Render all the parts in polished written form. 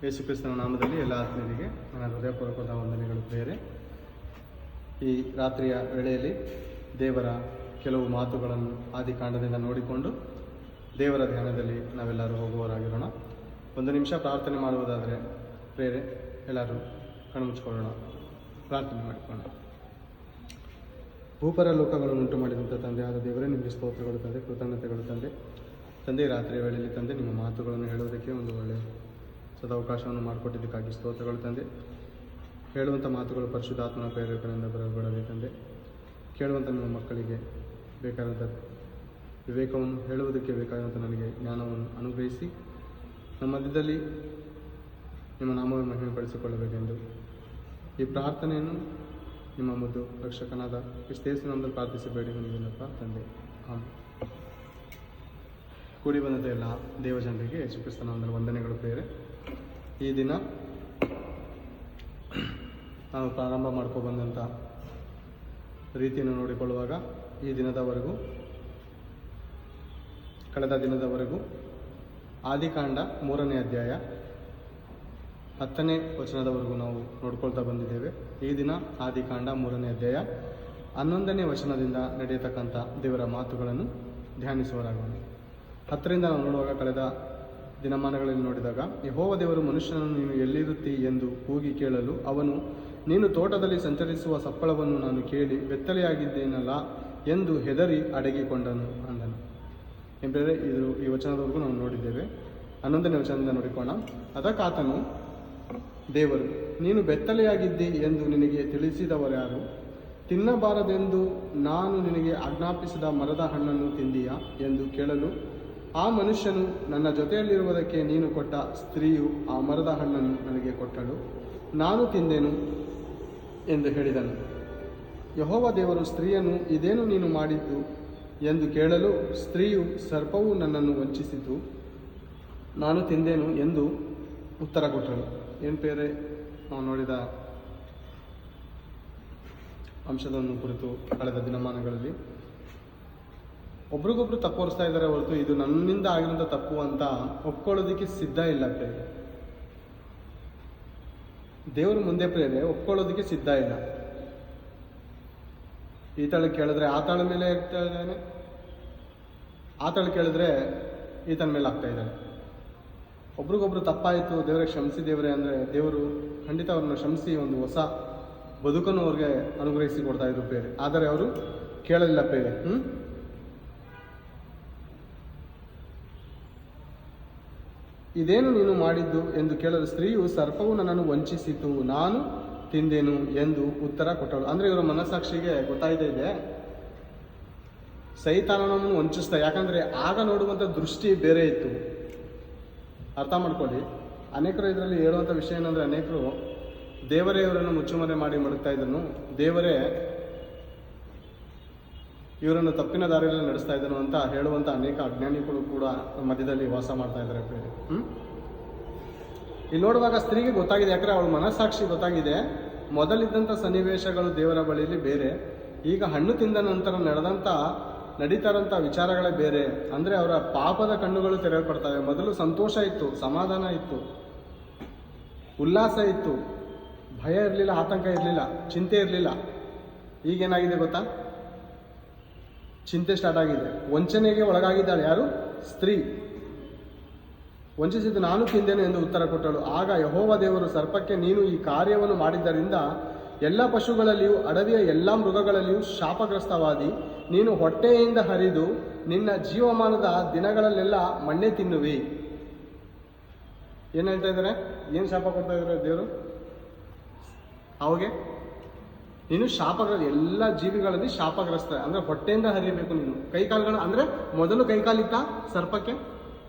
ಯೇಸು ಕ್ರಿಸ್ತನ ನಾಮದಲ್ಲಿ ಎಲ್ಲ ಆತ್ಮೀಯರಿಗೆ ನನ್ನ ಹೃದಯಪೂರ್ವಕವಾದ ವಂದನೆಗಳು ಬೇರೆ. ಈ ರಾತ್ರಿಯ ವೇಳೆಯಲ್ಲಿ ದೇವರ ಕೆಲವು ಮಾತುಗಳನ್ನು ಆದಿಕಾಂಡದಿಂದ ನೋಡಿಕೊಂಡು ದೇವರ ಧ್ಯಾನದಲ್ಲಿ ನಾವೆಲ್ಲರೂ ಹೋಗುವವರಾಗಿರೋಣ. ಒಂದು ನಿಮಿಷ ಪ್ರಾರ್ಥನೆ ಮಾಡುವುದಾದರೆ ಬೇರೆ ಎಲ್ಲರೂ ಕಣ್ಮುಚ್ಕೊಳ್ಳೋಣ, ಪ್ರಾರ್ಥನೆ ಮಾಡಿಕೊಳ್ಳೋಣ. ಭೂಪರ ಲೋಕಗಳನ್ನು ಉಂಟು ಮಾಡಿದಂಥ ತಂದೆಯಾದ ದೇವರೇ, ನಿಮಗೆ ಸ್ತೋತ್ರಗಳು ತಂದೆ, ಕೃತಜ್ಞತೆಗಳು ತಂದೆ. ತಂದೆ, ರಾತ್ರಿಯ ವೇಳೆಯಲ್ಲಿ ತಂದೆ ನಿಮ್ಮ ಮಾತುಗಳನ್ನು ಹೇಳುವುದಕ್ಕೆ ಒಂದು ಒಳ್ಳೆಯ ಸದಾವಕಾಶವನ್ನು ಮಾಡಿಕೊಟ್ಟಿದ್ದಕ್ಕಾಗಿ ಸ್ತೋತ್ರಗಳು ತಂದೆ. ಹೇಳುವಂಥ ಮಾತುಗಳು ಪರಿಶುದ್ಧಾತ್ಮನ ಪ್ರೇರೇಪಣೆಯಿಂದ ಬರಬೇಡಲಿ ತಂದೆ. ಕೇಳುವಂಥ ನಿಮ್ಮ ಮಕ್ಕಳಿಗೆ ಬೇಕಾದಂಥ ವಿವೇಕವನ್ನು, ಹೇಳುವುದಕ್ಕೆ ಬೇಕಾದಂಥ ನನಗೆ ಜ್ಞಾನವನ್ನು ಅನುಗ್ರಹಿಸಿ ನಮ್ಮ ಮಧ್ಯದಲ್ಲಿ ನಿಮ್ಮ ನಾಮವನ್ನು ಮಹಿಮೆಪಡಿಸಿಕೊಳ್ಳಬೇಕೆಂದು ಈ ಪ್ರಾರ್ಥನೆಯನ್ನು ನಿಮ್ಮ ಮುದ್ದು ರಕ್ಷಕನಾದ ಕ್ರಿಸ್ತೇಸು ನಮ್ಮಲ್ಲಿ ಪ್ರಾರ್ಥಿಸಬೇಡಿ ನಿಮಗೆಲ್ಲಪ್ಪ ತಂದೆ. ಕೂಡಿ ಬಂದಂಥ ಎಲ್ಲ ದೇವಜನರಿಗೆ ಯೇಸು ಕ್ರಿಸ್ತನ ನಾಮದಲ್ಲಿ ವಂದನೆಗಳು ಬೇರೆ. ಈ ದಿನ ನಾವು ಪ್ರಾರಂಭ ಮಾಡ್ಕೊಬಂದಂಥ ರೀತಿಯನ್ನು ನೋಡಿಕೊಳ್ಳುವಾಗ ಈ ದಿನದವರೆಗೂ, ಕಳೆದ ದಿನದವರೆಗೂ ಆದಿಕಾಂಡ 3ನೇ ಅಧ್ಯಾಯ 10ನೇ ವಚನದವರೆಗೂ ನಾವು ನೋಡ್ಕೊಳ್ತಾ ಬಂದಿದ್ದೇವೆ. ಈ ದಿನ ಆದಿಕಾಂಡ 3ನೇ ಅಧ್ಯಾಯ 11ನೇ ವಚನದಿಂದ ನಡೆಯತಕ್ಕಂಥ ದೇವರ ಮಾತುಗಳನ್ನು ಧ್ಯಾನಿಸುವರಾಗೋಣ. 10ರಿಂದ ನಾವು ನೋಡುವಾಗ, ಕಳೆದ ದಿನಮಾನಗಳಲ್ಲಿ ನೋಡಿದಾಗ, ಯೆಹೋವ ದೇವರು ಮನುಷ್ಯನನ್ನು ನೀನು ಎಲ್ಲಿರುತ್ತಿ ಎಂದು ಕೂಗಿ ಕೇಳಲು ಅವನು, ನೀನು ತೋಟದಲ್ಲಿ ಸಂಚರಿಸುವ ಸಪ್ಪಳವನ್ನು ನಾನು ಕೇಳಿ ಬೆತ್ತಲೆಯಾಗಿದ್ದೇನಲ್ಲ ಎಂದು ಹೆದರಿ ಅಡಗಿಕೊಂಡನು ಅಂದನು. ಎಂದರೆ ಈ ವಚನದವರೆಗೂ ನಾವು ನೋಡಿದ್ದೇವೆ. 11ನೇ ವಚನದಿಂದ ನೋಡಿಕೋಣ. ಅದಕ್ಕಾತನು, ದೇವರು, ನೀನು ಬೆತ್ತಲೆಯಾಗಿದ್ದಿ ಎಂದು ನಿನಗೆ ತಿಳಿಸಿದವರ್ಯಾರು? ತಿನ್ನಬಾರದೆಂದು ನಾನು ನಿನಗೆ ಆಜ್ಞಾಪಿಸಿದ ಮರದ ಹಣ್ಣನ್ನು ತಿಂದೀಯಾ ಎಂದು ಕೇಳಲು, ಆ ಮನುಷ್ಯನು, ನನ್ನ ಜೊತೆಯಲ್ಲಿರುವುದಕ್ಕೆ ನೀನು ಕೊಟ್ಟ ಸ್ತ್ರೀಯು ಆ ಮರದ ಹಣ್ಣನ್ನು ನನಗೆ ಕೊಟ್ಟಳು, ನಾನು ತಿಂದೆನು ಎಂದು ಹೇಳಿದನು. ಯೆಹೋವ ದೇವರು ಸ್ತ್ರೀಯನ್ನು, ಇದೇನು ನೀನು ಮಾಡಿದ್ದು ಎಂದು ಕೇಳಲು, ಸ್ತ್ರೀಯು, ಸರ್ಪವು ನನ್ನನ್ನು ವಂಚಿಸಿತು, ನಾನು ತಿಂದೆನು ಎಂದು ಉತ್ತರ ಕೊಟ್ಟಳು. ಏನು ಬೇರೆ ನಾವು ನೋಡಿದ ಅಂಶವನ್ನು ಕುರಿತು ಕಳೆದ ದಿನಮಾನಗಳಲ್ಲಿ ಒಬ್ರಿಗೊಬ್ರು ತಪ್ಪು ಹೊರಿಸ್ತಾ ಇದ್ದಾರೆ ಹೊರತು ಇದು ನನ್ನಿಂದ ಆಗಿರೋಂಥ ತಪ್ಪು ಅಂತ ಒಪ್ಕೊಳ್ಳೋದಕ್ಕೆ ಸಿದ್ಧ ಇಲ್ಲ ಪ್ರೇರೆ. ದೇವರು ಮುಂದೆ ಪ್ರೇರೆ ಒಪ್ಕೊಳ್ಳೋದಕ್ಕೆ ಸಿದ್ಧ ಇಲ್ಲ. ಈ ತಳ ಕೇಳಿದ್ರೆ ಆ ತಳ ಮೇಲೆ ಆಗ್ತಾ ಇದ್ದಾನೆ, ಆ ತಳ ಕೇಳಿದ್ರೆ ಈತನ ಮೇಲೆ ಆಗ್ತಾ ಇದ್ದಾನೆ. ಒಬ್ರಿಗೊಬ್ರು ತಪ್ಪಾಯಿತು, ದೇವರಿಗೆ ಕ್ಷಮಿಸಿ ದೇವರೇ ಅಂದರೆ ದೇವರು ಖಂಡಿತ ಅವ್ರನ್ನ ಕ್ಷಮಿಸಿ ಒಂದು ಹೊಸ ಬದುಕನ್ನು ಅವ್ರಿಗೆ ಅನುಗ್ರಹಿಸಿ ಕೊಡ್ತಾ ಇದ್ರು ಬೇರೆ. ಆದರೆ ಅವರು ಕೇಳಲಿಲ್ಲ ಬೇರೆ. ಇದೇನು ನೀನು ಮಾಡಿದ್ದು ಎಂದು ಕೇಳಲು, ಸ್ತ್ರೀಯು, ಸರ್ಪವು ನನ್ನನ್ನು ವಂಚಿಸಿತು, ನಾನು ತಿಂದೆನು ಎಂದು ಉತ್ತರ ಕೊಟ್ಟಳು. ಅಂದರೆ ಇವರ ಮನಸ್ಸಾಕ್ಷಿಗೆ ಗೊತ್ತಾಯ್ತಾ ಇದೆ ಸೈತಾನನನ್ನು ವಂಚಿಸ್ತಾ. ಯಾಕಂದರೆ ಆಗ ನೋಡುವಂಥ ದೃಷ್ಟಿ ಬೇರೆ ಇತ್ತು. ಅರ್ಥ ಮಾಡ್ಕೊಳ್ಳಿ. ಅನೇಕರು ಇದರಲ್ಲಿ ಹೇಳುವಂಥ ವಿಷಯ ಏನಂದರೆ, ಅನೇಕರು ದೇವರೇ ಇವರನ್ನು ಮುಚ್ಚುಮರೆ ಮಾಡಿ ಮಡಗ್ತಾ ಇದ್ದನು, ದೇವರೇ ಇವರನ್ನು ತಪ್ಪಿನ ದಾರಿಯಲ್ಲಿ ನಡೆಸ್ತಾ ಇದ್ದನು ಅಂತ ಹೇಳುವಂಥ ಅನೇಕ ಅಜ್ಞಾನಿಗಳು ಕೂಡ ಮಧ್ಯದಲ್ಲಿ ವಾಸ ಮಾಡ್ತಾ ಇದ್ದಾರೆ. ಇಲ್ಲಿ ನೋಡುವಾಗ ಸ್ತ್ರೀಗೆ ಗೊತ್ತಾಗಿದೆ, ಯಾಕಂದರೆ ಅವಳ ಮನಸ್ಸಾಕ್ಷಿ ಗೊತ್ತಾಗಿದೆ. ಮೊದಲಿದ್ದಂಥ ಸನ್ನಿವೇಶಗಳು ದೇವರ ಬಳಿಯಲ್ಲಿ ಬೇರೆ, ಈಗ ಹಣ್ಣು ತಿಂದ ನಂತರ ನಡೀತಾ ಇರೋಂಥ ವಿಚಾರಗಳೇ ಬೇರೆ. ಅಂದರೆ ಅವರ ಪಾಪದ ಕಣ್ಣುಗಳು ತೆರೆಯಲ್ಪಡ್ತವೆ. ಮೊದಲು ಸಂತೋಷ ಇತ್ತು, ಸಮಾಧಾನ ಇತ್ತು, ಉಲ್ಲಾಸ ಇತ್ತು, ಭಯ ಇರಲಿಲ್ಲ, ಆತಂಕ ಇರಲಿಲ್ಲ, ಚಿಂತೆ ಇರಲಿಲ್ಲ. ಈಗೇನಾಗಿದೆ ಗೊತ್ತಾ? ಚಿಂತೆ ಸ್ಟಾರ್ಟ್ ಆಗಿದೆ. ವಂಚನೆಗೆ ಒಳಗಾಗಿದ್ದಾಳೆ. ಯಾರು? ಸ್ತ್ರೀ. ವಂಚಿಸಿದ್ದು, ನಾನು ತಿಂದೇನೆ ಎಂದು ಉತ್ತರ ಕೊಟ್ಟಳು. ಆಗ ಯೆಹೋವ ದೇವರು ಸರ್ಪಕ್ಕೆ, ನೀನು ಈ ಕಾರ್ಯವನ್ನು ಮಾಡಿದ್ದರಿಂದ ಎಲ್ಲ ಪಶುಗಳಲ್ಲಿಯೂ ಅಡವಿಯ ಎಲ್ಲ ಮೃಗಗಳಲ್ಲಿಯೂ ಶಾಪಗ್ರಸ್ತವಾದಿ, ನೀನು ಹೊಟ್ಟೆಯಿಂದ ಹರಿದು ನಿನ್ನ ಜೀವಮಾನದ ದಿನಗಳಲ್ಲೆಲ್ಲ ಮಣ್ಣೆ ತಿನ್ನುವಿ. ಏನು ಹೇಳ್ತಾ ಇದ್ದಾರೆ? ಏನು ಶಾಪ ಕೊಡ್ತಾ ಇದ್ದಾರೆ ದೇವರು? ಅವಾಗೆ ನೀನು ಎಲ್ಲ ಜೀವಿಗಳಲ್ಲಿ ಶಾಪಗ್ರಸ್ತ. ಅಂದರೆ ಹೊಟ್ಟೆಯಿಂದ ಹರಿಯಬೇಕು ನೀನು. ಕೈಕಾಲುಗಳು ಅಂದರೆ ಮೊದಲು ಕೈಕಾಲಿತ್ತ ಸರ್ಪಕ್ಕೆ.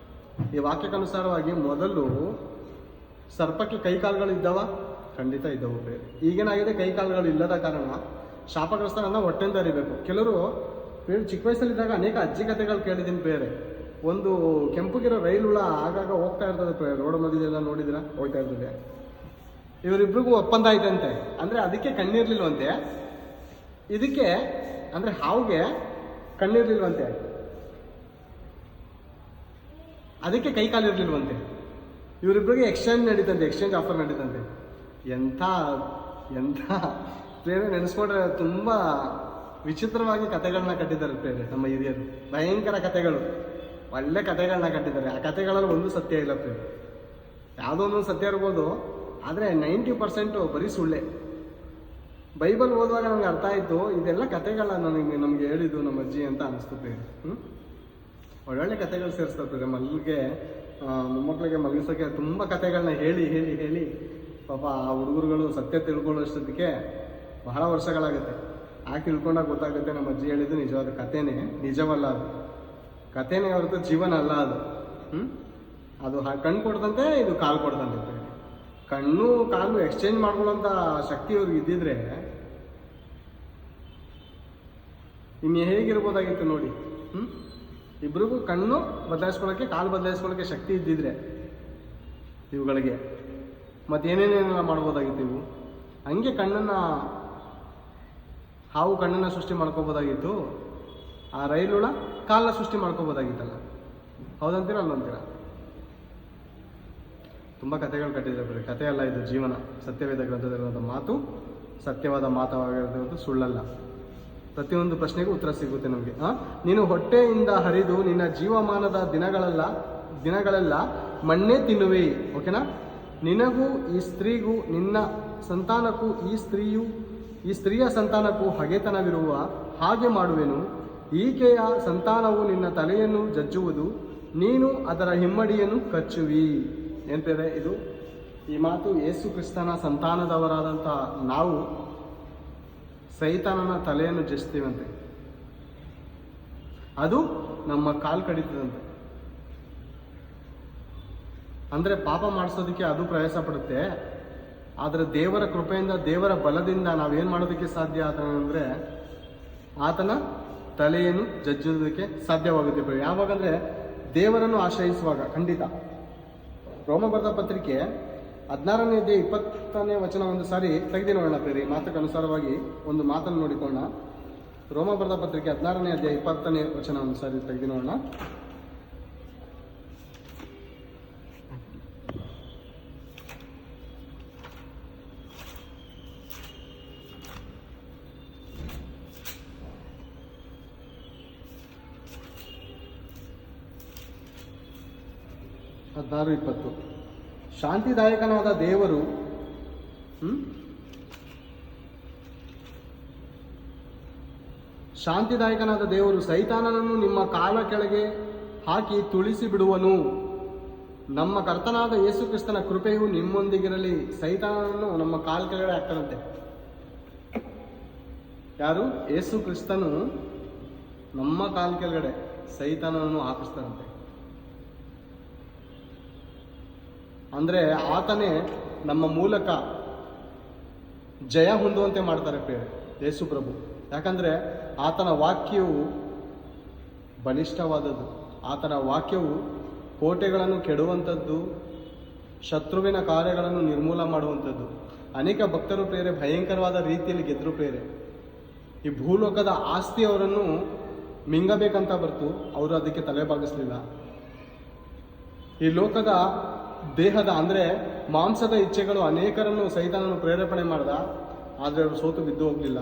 ಈ ವಾಕ್ಯಕ್ಕನುಸಾರವಾಗಿ ಮೊದಲು ಸರ್ಪಕ್ಕೆ ಕೈಕಾಲುಗಳು ಇದ್ದವ? ಖಂಡಿತ ಇದ್ದವು ಬೇರೆ. ಈಗೇನಾಗಿದೆ? ಕೈಕಾಲುಗಳು ಇಲ್ಲದ ಕಾರಣ ಶಾಪಗ್ರಸ್ತ ಅಂದರೆ ಹೊಟ್ಟೆಯಿಂದ ಹರಿಬೇಕು. ಕೆಲವರು ಚಿಕ್ಕ ವಯಸ್ಸಲ್ಲಿದ್ದಾಗ ಅನೇಕ ಅಜ್ಜಿ ಕಥೆಗಳು ಕೇಳಿದ್ದೀನಿ ಬೇರೆ. ಒಂದು ಕೆಂಪುಗಿರೋ ರೈಲು ಹುಳ ಆಗಾಗ ಹೋಗ್ತಾ ಇರ್ತದೆ ರೋಡ್ ಮಧ್ಯದೆಲ್ಲ ನೋಡಿದಿರ, ಹೋಗ್ತಾ ಇರ್ತದೆ. ಇವರಿಬ್ರಿಗೂ ಒಪ್ಪಂದ ಆಯ್ತಂತೆ. ಅಂದರೆ ಅದಕ್ಕೆ ಕಣ್ಣಿರ್ಲಿಲ್ವಂತೆ, ಇದಕ್ಕೆ ಅಂದರೆ ಹಾವಿಗೆ ಕಣ್ಣಿರ್ಲಿಲ್ವಂತೆ, ಅದಕ್ಕೆ ಕೈಕಾಲಿರ್ಲಿಲ್ವಂತೆ. ಇವರಿಬ್ಬರಿಗೆ ಎಕ್ಸ್ಚೇಂಜ್ ಆಫರ್ ನಡೀತಂತೆ. ಎಂಥ ಎಂಥ ಪ್ರೇರೆ ನೆನೆಸ್ಕೊಂಡ್ರೆ ತುಂಬ ವಿಚಿತ್ರವಾಗಿ ಕಥೆಗಳನ್ನ ಕಟ್ಟಿದ್ದಾರೆ ಪ್ರೇರೆ ನಮ್ಮ ಹಿರಿಯರು. ಭಯಂಕರ ಕಥೆಗಳು, ಒಳ್ಳೆ ಕಥೆಗಳನ್ನ ಕಟ್ಟಿದ್ದಾರೆ. ಆ ಕಥೆಗಳಲ್ಲಿ ಒಂದು ಸತ್ಯ ಇಲ್ಲ ಪ್ರೇರೆ. ಯಾವುದೋ ಒಂದು ಸತ್ಯ ಇರ್ಬೋದು, ಆದರೆ 90% ಬರೀ ಸುಳ್ಳೆ. ಬೈಬಲ್ ಓದುವಾಗ ನಮ್ಗೆ ಅರ್ಥ ಆಯಿತು, ಇದೆಲ್ಲ ಕಥೆಗಳನ್ನ ನಮಗೆ ಹೇಳಿದ್ದು ನಮ್ಮ ಅಜ್ಜಿ ಅಂತ ಅನಿಸ್ತು ಪ್ರೇರೆ. ಒಳ್ಳೊಳ್ಳೆ ಕಥೆಗಳು ಸೇರಿಸ್ತಾರೆ ಮೊಮ್ಮಕ್ಕಳಿಗೆ ಮಲಗಿಸೋಕ್ಕೆ ತುಂಬ ಕಥೆಗಳನ್ನ ಹೇಳಿ ಹೇಳಿ ಹೇಳಿ ಪಾಪ ಆ ಹುಡುಗರುಗಳು ಸತ್ಯ ತಿಳ್ಕೊಳ್ಳೋಷ್ಟೊತ್ತಿಗೆ ಬಹಳ ವರ್ಷಗಳಾಗುತ್ತೆ. ಆಗ ತಿಳ್ಕೊಂಡಾಗ ಗೊತ್ತಾಗುತ್ತೆ ನಮ್ಮ ಅಜ್ಜಿ ಹೇಳಿದ್ದು ನಿಜವಾದ ಕಥೆನೇ, ನಿಜವಲ್ಲ ಅದು. ಕಥೆನೇ ಹೊರತು ಜೀವನ ಅಲ್ಲ ಅದು. ಅದು ಕಣ್ಣು ಕೊಡ್ದಂತೆ, ಇದು ಕಾಲು ಕೊಡ್ದಂತೆ. ಕಣ್ಣು ಕಾಲು ಎಕ್ಸ್ಚೇಂಜ್ ಮಾಡ್ಕೊಳ್ಳೋಂಥ ಶಕ್ತಿ ಅವ್ರಿಗೆ ಇದ್ದಿದ್ರೆ ಇನ್ನು ಹೇಗಿರ್ಬೋದಾಗಿತ್ತು ನೋಡಿ. ಇಬ್ರಿಗೂ ಕಣ್ಣು ಬದಲಾಯಿಸ್ಕೊಳ್ಳೋಕ್ಕೆ, ಕಾಲು ಬದಲಾಯಿಸ್ಕೊಳ್ಳೋಕ್ಕೆ ಶಕ್ತಿ ಇದ್ದಿದ್ರೆ ಇವುಗಳಿಗೆ ಮತ್ತೇನೇನೇನೆಲ್ಲ ಮಾಡ್ಬೋದಾಗಿತ್ತು ಇವು. ಹಂಗೆ ಹಾವು ಕಣ್ಣನ್ನು ಸೃಷ್ಟಿ ಮಾಡ್ಕೋಬೋದಾಗಿತ್ತು. ಆ ರೈಲುಳ ಕಾಲನ್ನ ಸೃಷ್ಟಿ ಮಾಡ್ಕೋಬೋದಾಗಿತ್ತಲ್ಲ. ಹೌದಂತೀರ ಅಲ್ಲಂತೀರ? ತುಂಬ ಕಥೆಗಳು ಕಟ್ಟಿದ್ದಾರೆ. ಕಥೆ ಅಲ್ಲ ಇದು, ಜೀವನ. ಸತ್ಯವೇದ ಗ್ರಂಥದಲ್ಲಿರುವಂಥ ಮಾತು ಸತ್ಯವಾದ ಮಾತವಾಗಿರೋದು, ಸುಳ್ಳಲ್ಲ. ಪ್ರತಿಯೊಂದು ಪ್ರಶ್ನೆಗೂ ಉತ್ತರ ಸಿಗುತ್ತೆ ನಮಗೆ. ನೀನು ಹೊಟ್ಟೆಯಿಂದ ಹರಿದು ನಿನ್ನ ಜೀವಮಾನದ ದಿನಗಳೆಲ್ಲ ಮಣ್ಣೇ ತಿನ್ನುವೆ. ಓಕೆನಾ? ನಿನಗೂ ಈ ಸ್ತ್ರೀಗೂ ನಿನ್ನ ಸಂತಾನಕ್ಕೂ ಈ ಸ್ತ್ರೀಯ ಸಂತಾನಕ್ಕೂ ಹಗೆತನವಿರುವ ಹಾಗೆ ಮಾಡುವೆನು. ಈಕೆಯ ಸಂತಾನವು ನಿನ್ನ ತಲೆಯನ್ನು ಜಜ್ಜುವುದು, ನೀನು ಅದರ ಹಿಮ್ಮಡಿಯನ್ನು ಕಚ್ಚುವಿ. ಎಂತಿದೆ ಇದು? ಈ ಮಾತು ಯೇಸು ಕ್ರಿಸ್ತನ ಸಂತಾನದವರಾದಂಥ ನಾವು ಸೈತಾನನ ತಲೆಯನ್ನು ಜಜ್ತೀವಂತೆ. ಅದು ನಮ್ಮ ಕಾಲು ಕಡಿತದಂತೆ. ಅಂದರೆ ಪಾಪ ಮಾಡಿಸೋದಕ್ಕೆ ಅದು ಪ್ರಯಾಸ ಪಡುತ್ತೆ. ಆದರೆ ದೇವರ ಕೃಪೆಯಿಂದ, ದೇವರ ಬಲದಿಂದ ನಾವೇನು ಮಾಡೋದಕ್ಕೆ ಸಾಧ್ಯ ಅಂದರೆ ಆತನ ತಲೆಯನ್ನು ಜಜ್ಜೋದಕ್ಕೆ ಸಾಧ್ಯವಾಗುತ್ತೆ. ಯಾವಾಗಂದರೆ ದೇವರನ್ನು ಆಶ್ರಯಿಸುವಾಗ. ಖಂಡಿತ ರೋಮ ಬರೆದ ಪತ್ರಿಕೆ 16ನೇ ಅಧ್ಯಾಯ 20ನೇ ವಚನ ಒಂದು ಸಾರಿ ತೆಗೆದು ನೋಡೋಣ ಪ್ರೇರಿ. ಮಾತಕ್ಕೆ ಅನುಸಾರವಾಗಿ ಒಂದು ಮಾತನ್ನು ನೋಡಿಕೊಳ್ಳೋಣ. ರೋಮ ಬರೆದ ಪತ್ರಿಕೆ 16ನೇ ಅಧ್ಯಾಯ 20ನೇ ವಚನ ಒಂದು ಸಾರಿ ತೆಗೆದು ನೋಡೋಣ. ಶಾಂತಿದಾಯಕನಾದ ದೇವರು ಸೈತಾನನನ್ನು ನಿಮ್ಮ ಕಾಲ ಕೆಳಗೆ ಹಾಕಿ ತುಳಿಸಿ ಬಿಡುವನು. ನಮ್ಮ ಕರ್ತನಾದ ಯೇಸು ಕ್ರಿಸ್ತನ ಕೃಪೆಯು ನಿಮ್ಮೊಂದಿಗಿರಲಿ. ಸೈತಾನನನ್ನು ನಮ್ಮ ಕಾಲ ಕೆಳಗಡೆ ಹಾಕ್ತಾರಂತೆ. ಯಾರು? ಯೇಸು ಕ್ರಿಸ್ತನು ನಮ್ಮ ಕಾಲ ಕೆಳಗಡೆ ಸೈತಾನನನ್ನು ಹಾಕಿಸ್ತಾರಂತೆ. ಅಂದರೆ ಆತನೇ ನಮ್ಮ ಮೂಲಕ ಜಯ ಹೊಂದುವಂತೆ ಮಾಡ್ತಾರೆ ಯೇಸು ಪ್ರಭು. ಯಾಕಂದರೆ ಆತನ ವಾಕ್ಯವು ಬಲಿಷ್ಠವಾದದ್ದು. ಆತನ ವಾಕ್ಯವು ಕೋಟೆಗಳನ್ನು ಕೆಡುವಂಥದ್ದು, ಶತ್ರುವಿನ ಕಾರ್ಯಗಳನ್ನು ನಿರ್ಮೂಲ ಮಾಡುವಂಥದ್ದು. ಅನೇಕ ಭಕ್ತರು ಭಯಂಕರವಾದ ರೀತಿಯಲ್ಲಿ ಗೆದ್ದರು ಈ ಭೂಲೋಕದ ಆಸ್ತಿ ಅವರನ್ನು ಮಿಂಗಬೇಕಂತ ಬರ್ತು, ಅವರು ಅದಕ್ಕೆ ತಲೆ ಬಾಗಿಸ್ಲಿಲ್ಲ. ಈ ಲೋಕದ ದೇಹದ ಅಂದರೆ ಮಾಂಸದ ಇಚ್ಛೆಗಳು ಅನೇಕರನ್ನು ಸೈತಾನನು ಪ್ರೇರೇಪಣೆ ಮಾಡ್ದ, ಆದರೆ ಅವರು ಸೋತು ಬಿದ್ದು ಹೋಗಲಿಲ್ಲ.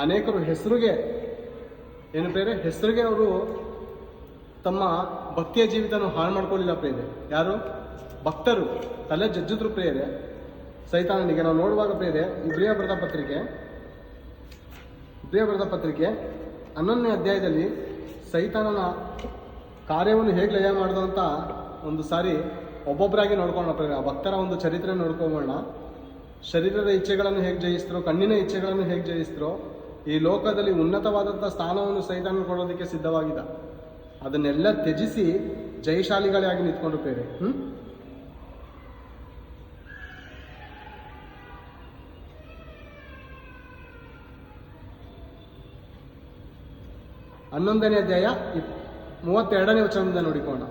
ಅನೇಕರು ಹೆಸರಿಗೆ ಅವರು ತಮ್ಮ ಭಕ್ತಿಯ ಜೀವಿತನ ಹಾಳು ಮಾಡ್ಕೊಳ್ಳಿಲ್ಲ ಯಾರು? ಭಕ್ತರು ತಲೆ ಜಜ್ಜಿದ್ರು ಸೈತಾನನಿಗೆ. ನಾವು ನೋಡುವಾಗ ಇಬ್ರಿಯ ಬರೆದ ಪತ್ರಿಕೆ 11ನೇ ಅಧ್ಯಾಯದಲ್ಲಿ ಸೈತಾನನ ಕಾರ್ಯವನ್ನು ಹೇಗೆ ಲಯ ಮಾಡ್ದು ಅಂತ ಒಂದು ಸಾರಿ ಒಬ್ಬೊಬ್ಬರಾಗಿ ನೋಡ್ಕೊಳ್ಳೋಣ. ಆ ಭಕ್ತರ ಒಂದು ಚರಿತ್ರೆ ನೋಡ್ಕೊಳ್ಳೋಣ. ಶರೀರದ ಇಚ್ಛೆಗಳನ್ನು ಹೇಗೆ ಜಯಿಸ್ತರೋ, ಕಣ್ಣಿನ ಇಚ್ಛೆಗಳನ್ನು ಹೇಗೆ ಜಯಿಸ್ತರೋ, ಈ ಲೋಕದಲ್ಲಿ ಉನ್ನತವಾದಂಥ ಸ್ಥಾನವನ್ನು ಸೈತಾನ ಕೊಡೋದಕ್ಕೆ ಸಿದ್ಧವಾಗಿದ್ದ. ಅದನ್ನೆಲ್ಲ ತ್ಯಜಿಸಿ ಜಯಶಾಲಿಗಳಾಗಿ ನಿಂತ್ಕೊಂಡು 11ನೇ ಅಧ್ಯಾಯ 32ನೇ ವಚನದಿಂದ ನೋಡಿಕೋಣ.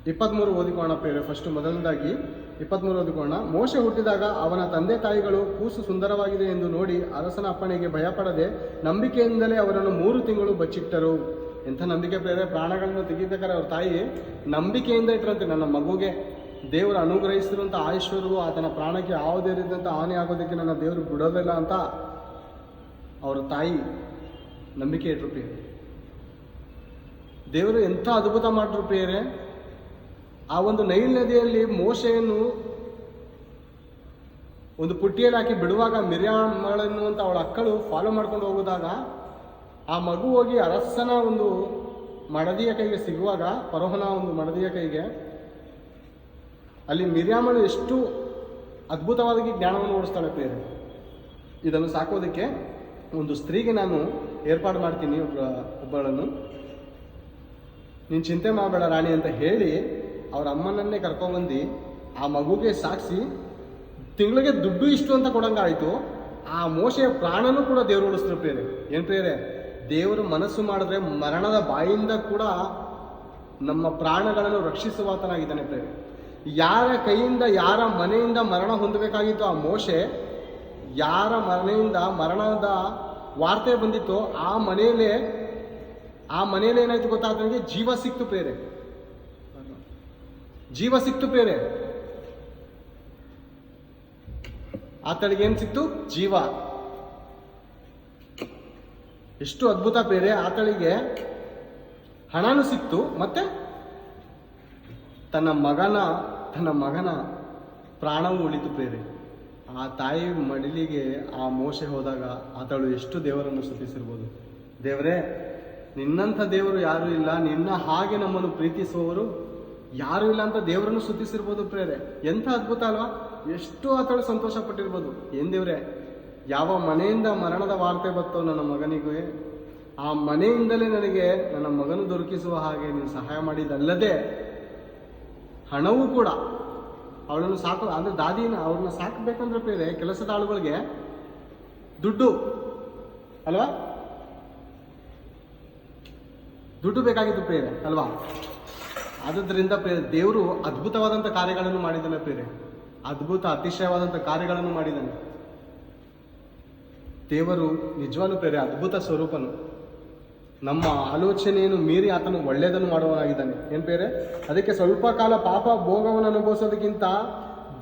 23 ಓದಿಕೋಣ ಫಸ್ಟ್. ಮೊದಲನೇದಾಗಿ 23 ಓದಿಕೋಣ. ಮೋಶೆ ಹುಟ್ಟಿದಾಗ ಅವನ ತಂದೆ ತಾಯಿಗಳು ಕೂಸು ಸುಂದರವಾಗಿದೆ ಎಂದು ನೋಡಿ ಅರಸನ ಅಪ್ಪಣೆಗೆ ಭಯಪಡದೆ ನಂಬಿಕೆಯಿಂದಲೇ ಅವರನ್ನು 3 ತಿಂಗಳು ಬಚ್ಚಿಟ್ಟರು. ಎಂಥ ನಂಬಿಕೆ ಪ್ರೇರೆ, ಪ್ರಾಣಗಳನ್ನು ತೆಗಿಬೇಕಾದ್ರೆ ಅವ್ರ ತಾಯಿ ನಂಬಿಕೆಯಿಂದ ಇಟ್ಟರಂತೆ, ನನ್ನ ಮಗುಗೆ ದೇವರು ಅನುಗ್ರಹಿಸಿರುವಂಥ ಆಯುಷ್ವರೆಗೂ ಆತನ ಪ್ರಾಣಕ್ಕೆ ಯಾವುದೇ ರೀತಿಯಂಥ ಹಾನಿ ಆಗೋದಕ್ಕೆ ನನ್ನ ದೇವರು ಬಿಡೋದಿಲ್ಲ ಅಂತ ಅವರ ತಾಯಿ ನಂಬಿಕೆ ಇಟ್ಟರು ಪ್ರಿಯರೇ. ದೇವರು ಎಂಥ ಅದ್ಭುತ ಮಾಡಿದ್ರು ಪ್ರಿಯರೇ. ಆ ಒಂದು ನೈಲ್ ನದಿಯಲ್ಲಿ ಮೋಶೆಯನ್ನು ಒಂದು ಪುಟ್ಟಿಯಲ್ಲಿ ಹಾಕಿ ಬಿಡುವಾಗ ಮಿರ್ಯಾಮಳೆನ್ನುವಂಥ ಅವಳ ಅಕ್ಕಳು ಫಾಲೋ ಮಾಡ್ಕೊಂಡು ಹೋಗೋದಾಗ ಆ ಮಗು ಹೋಗಿ ಅರಸನ ಒಂದು ಮಡದಿಯ ಕೈಗೆ ಸಿಗುವಾಗ, ಫರೋಹನ ಒಂದು ಮಡದಿಯ ಕೈಗೆ, ಅಲ್ಲಿ ಮಿರ್ಯಾಮಳು ಎಷ್ಟು ಅದ್ಭುತವಾದ ಜ್ಞಾನವನ್ನು ಓಡಿಸ್ತಾಳೆ ಪ್ರಿಯರೇ. ಇದನ್ನು ಸಾಕೋದಕ್ಕೆ ಒಂದು ಸ್ತ್ರೀಗೆ ನಾನು ಏರ್ಪಾಡು ಮಾಡ್ತೀನಿ, ಒಬ್ಬಳನ್ನು, ನೀನು ಚಿಂತೆ ಮಾಡಬೇಡ ರಾಣಿ ಅಂತ ಹೇಳಿ ಅವ್ರ ಅಮ್ಮನನ್ನೇ ಕರ್ಕೊಂಡ್ಬಂದು ಆ ಮಗುಗೆ ಸಾಕ್ಷಿ ತಿಂಗಳಿಗೆ ದುಡ್ಡು ಇಷ್ಟು ಅಂತ ಕೊಡಂಗಾಯಿತು. ಆ ಮೋಶೆಯ ಪ್ರಾಣನೂ ಕೂಡ ದೇವರು ಉಳಿಸಿದ್ರು ಪ್ರಿಯರೇ. ಏನು ಪ್ರಿಯರೇ, ದೇವರು ಮನಸ್ಸು ಮಾಡಿದ್ರೆ ಮರಣದ ಬಾಯಿಂದ ಕೂಡ ನಮ್ಮ ಪ್ರಾಣಗಳನ್ನು ರಕ್ಷಿಸುವಾತನಾಗಿದ್ದಾನೆ ಪ್ರಿಯರೇ. ಯಾರ ಕೈಯಿಂದ, ಯಾರ ಮನೆಯಿಂದ ಮರಣ ಹೊಂದಬೇಕಾಗಿತ್ತು ಆ ಮೋಶೆ, ಯಾರ ಮನೆಯಿಂದ ಮರಣದ ವಾರ್ತೆ ಬಂದಿತ್ತು ಆ ಮನೆಯಲ್ಲೇ ಏನಾಯ್ತು ಗೊತ್ತಾ, ಆತನಿಗೆ ಜೀವ ಸಿಕ್ತು ಪ್ರೇರೆ, ಜೀವ ಸಿಕ್ತು ಪ್ರೇರೆ. ಆತಳಿಗೆ ಏನ್ ಸಿಕ್ತು? ಜೀವ. ಎಷ್ಟು ಅದ್ಭುತ ಪ್ರೇರೆ. ಆತಳಿಗೆ ಹಣನೂ ಸಿಕ್ತು, ಮತ್ತೆ ತನ್ನ ಮಗನ ಪ್ರಾಣವೂ ಉಳಿತು ಪ್ರೇರೆ. ಆ ತಾಯಿ ಮಡಿಲಿಗೆ ಆ ಮೋಶೆ ಹೋದಾಗ ಆತಳು ಎಷ್ಟು ದೇವರನ್ನು ಸ್ತುತಿಸಿರ್ಬೋದು. ದೇವರೇ, ನಿನ್ನಂಥ ದೇವರು ಯಾರೂ ಇಲ್ಲ, ನಿನ್ನ ಹಾಗೆ ನಮ್ಮನ್ನು ಪ್ರೀತಿಸುವವರು ಯಾರೂ ಇಲ್ಲ ಅಂತ ದೇವರನ್ನು ಸ್ತುತಿಸಿರ್ಬೋದು ಪ್ರೇರೆ. ಎಂಥ ಅದ್ಭುತ ಅಲ್ವಾ? ಎಷ್ಟು ಆತಳು ಸಂತೋಷ ಪಟ್ಟಿರ್ಬೋದು. ಏನ್ ದೇವ್ರೆ, ಯಾವ ಮನೆಯಿಂದ ಮರಣದ ವಾರ್ತೆ ಬರ್ತೋ ನನ್ನ ಮಗನಿಗೆ, ಆ ಮನೆಯಿಂದಲೇ ನನಗೆ ನನ್ನ ಮಗನು ದೊರಕಿಸುವ ಹಾಗೆ ನೀನು ಸಹಾಯ ಮಾಡಿದಲ್ಲದೆ ಹಣವೂ ಕೂಡ ಅವಳನ್ನು ಅಂದ್ರೆ ದಾದಿನ ಅವ್ರನ್ನ ಸಾಕಬೇಕಂದ್ರೆ ಪ್ರೇರೆ, ಕೆಲಸದ ಆಳುಗಳಿಗೆ ದುಡ್ಡು ಅಲ್ವಾ, ದುಡ್ಡು ಬೇಕಾಗಿತ್ತು ಪ್ರೇರೆ ಅಲ್ವಾ. ಆದುದರಿಂದ ದೇವರು ಅದ್ಭುತವಾದಂಥ ಕಾರ್ಯಗಳನ್ನು ಮಾಡಿದ್ದಾನೆ ಪ್ರೇರೆ, ಅತಿಶಯವಾದಂಥ ಕಾರ್ಯಗಳನ್ನು ಮಾಡಿದ್ದಾನೆ. ದೇವರು ನಿಜವಾಗ್ಲೂ ಪ್ರೇರೆ ಅದ್ಭುತ ಸ್ವರೂಪನು. ನಮ್ಮ ಆಲೋಚನೆಯನ್ನು ಮೀರಿ ಆತನು ಒಳ್ಳೆಯದನ್ನು ಮಾಡುವನಾಗಿದ್ದಾನೆ. ಏನ್ ಪ್ರೇರೆ, ಅದಕ್ಕೆ ಸ್ವಲ್ಪ ಕಾಲ ಪಾಪ ಭೋಗವನ್ನು ಅನುಭವಿಸೋದಕ್ಕಿಂತ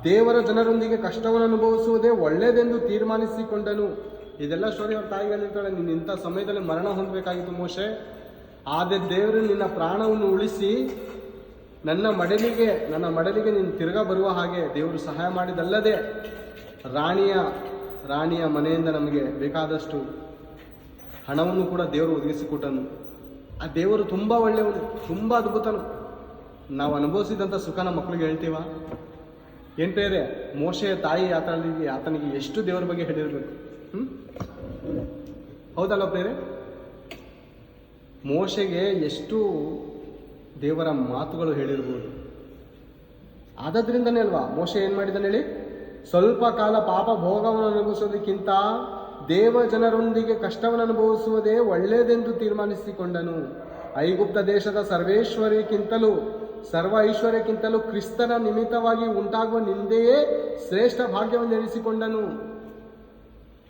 ದೇವರ ಜನರೊಂದಿಗೆ ಕಷ್ಟವನ್ನು ಅನುಭವಿಸುವುದೇ ಒಳ್ಳೆಯದೆಂದು ತೀರ್ಮಾನಿಸಿಕೊಂಡನು. ಇದೆಲ್ಲ ಸ್ಟೋರಿ ಅವ್ರ ತಾಯಿ ಹೇಳಿರ್ತಾಳೆ, ನೀನು ಇಂಥ ಸಮಯದಲ್ಲಿ ಮರಣ ಹೊಂದಬೇಕಾಗಿತ್ತು ಮೋಶೆ, ಆದರೆ ದೇವರು ನಿನ್ನ ಪ್ರಾಣವನ್ನು ಉಳಿಸಿ ನನ್ನ ಮಡಲಿಗೆ ನೀನು ತಿರುಗಾ ಬರುವ ಹಾಗೆ ದೇವರು ಸಹಾಯ ಮಾಡಿದಲ್ಲದೆ ರಾಣಿಯ ಮನೆಯಿಂದ ನಮಗೆ ಬೇಕಾದಷ್ಟು ಹಣವನ್ನು ಕೂಡ ದೇವರು ಒದಗಿಸಿಕೊಟ್ಟನು. ಆ ದೇವರು ತುಂಬ ಒಳ್ಳೆಯವನು, ತುಂಬ ಅದ್ಭುತನು. ನಾವು ಅನುಭವಿಸಿದಂಥ ಸುಖನ ಮಕ್ಕಳಿಗೆ ಹೇಳ್ತೀವ? ಏನ್ ಪ್ರೇರೆ, ಮೋಶೆಯ ತಾಯಿ ಆತನಿಗೆ ಎಷ್ಟು ದೇವರ ಬಗ್ಗೆ ಹೇಳಿರ್ಬೇಕು. ಹೌದಲ್ಲ ಪ್ರೇರೆ? ಮೋಶೆಗೆ ಎಷ್ಟು ದೇವರ ಮಾತುಗಳು ಹೇಳಿರ್ಬೋದು. ಆದದ್ರಿಂದನೇ ಅಲ್ವಾ ಮೋಶೆ ಏನ್ ಮಾಡಿದಾನೆ ಹೇಳಿ, ಸ್ವಲ್ಪ ಕಾಲ ಪಾಪ ಭೋಗವನ್ನು ಅನುಭವಿಸೋದಕ್ಕಿಂತ ದೇವ ಜನರೊಂದಿಗೆ ಕಷ್ಟವನ್ನು ಅನುಭವಿಸುವುದೇ ಒಳ್ಳೆಯದೆಂದು ತೀರ್ಮಾನಿಸಿಕೊಂಡನು. ಐಗುಪ್ತ ದೇಶದ ಸರ್ವ ಐಶ್ವರ್ಯಕ್ಕಿಂತಲೂ ಕ್ರಿಸ್ತನ ನಿಮಿತ್ತವಾಗಿ ಉಂಟಾಗುವ ನಿಂದೆಯೇ ಶ್ರೇಷ್ಠ ಭಾಗ್ಯವನ್ನು ಎನಿಸಿಕೊಂಡನು.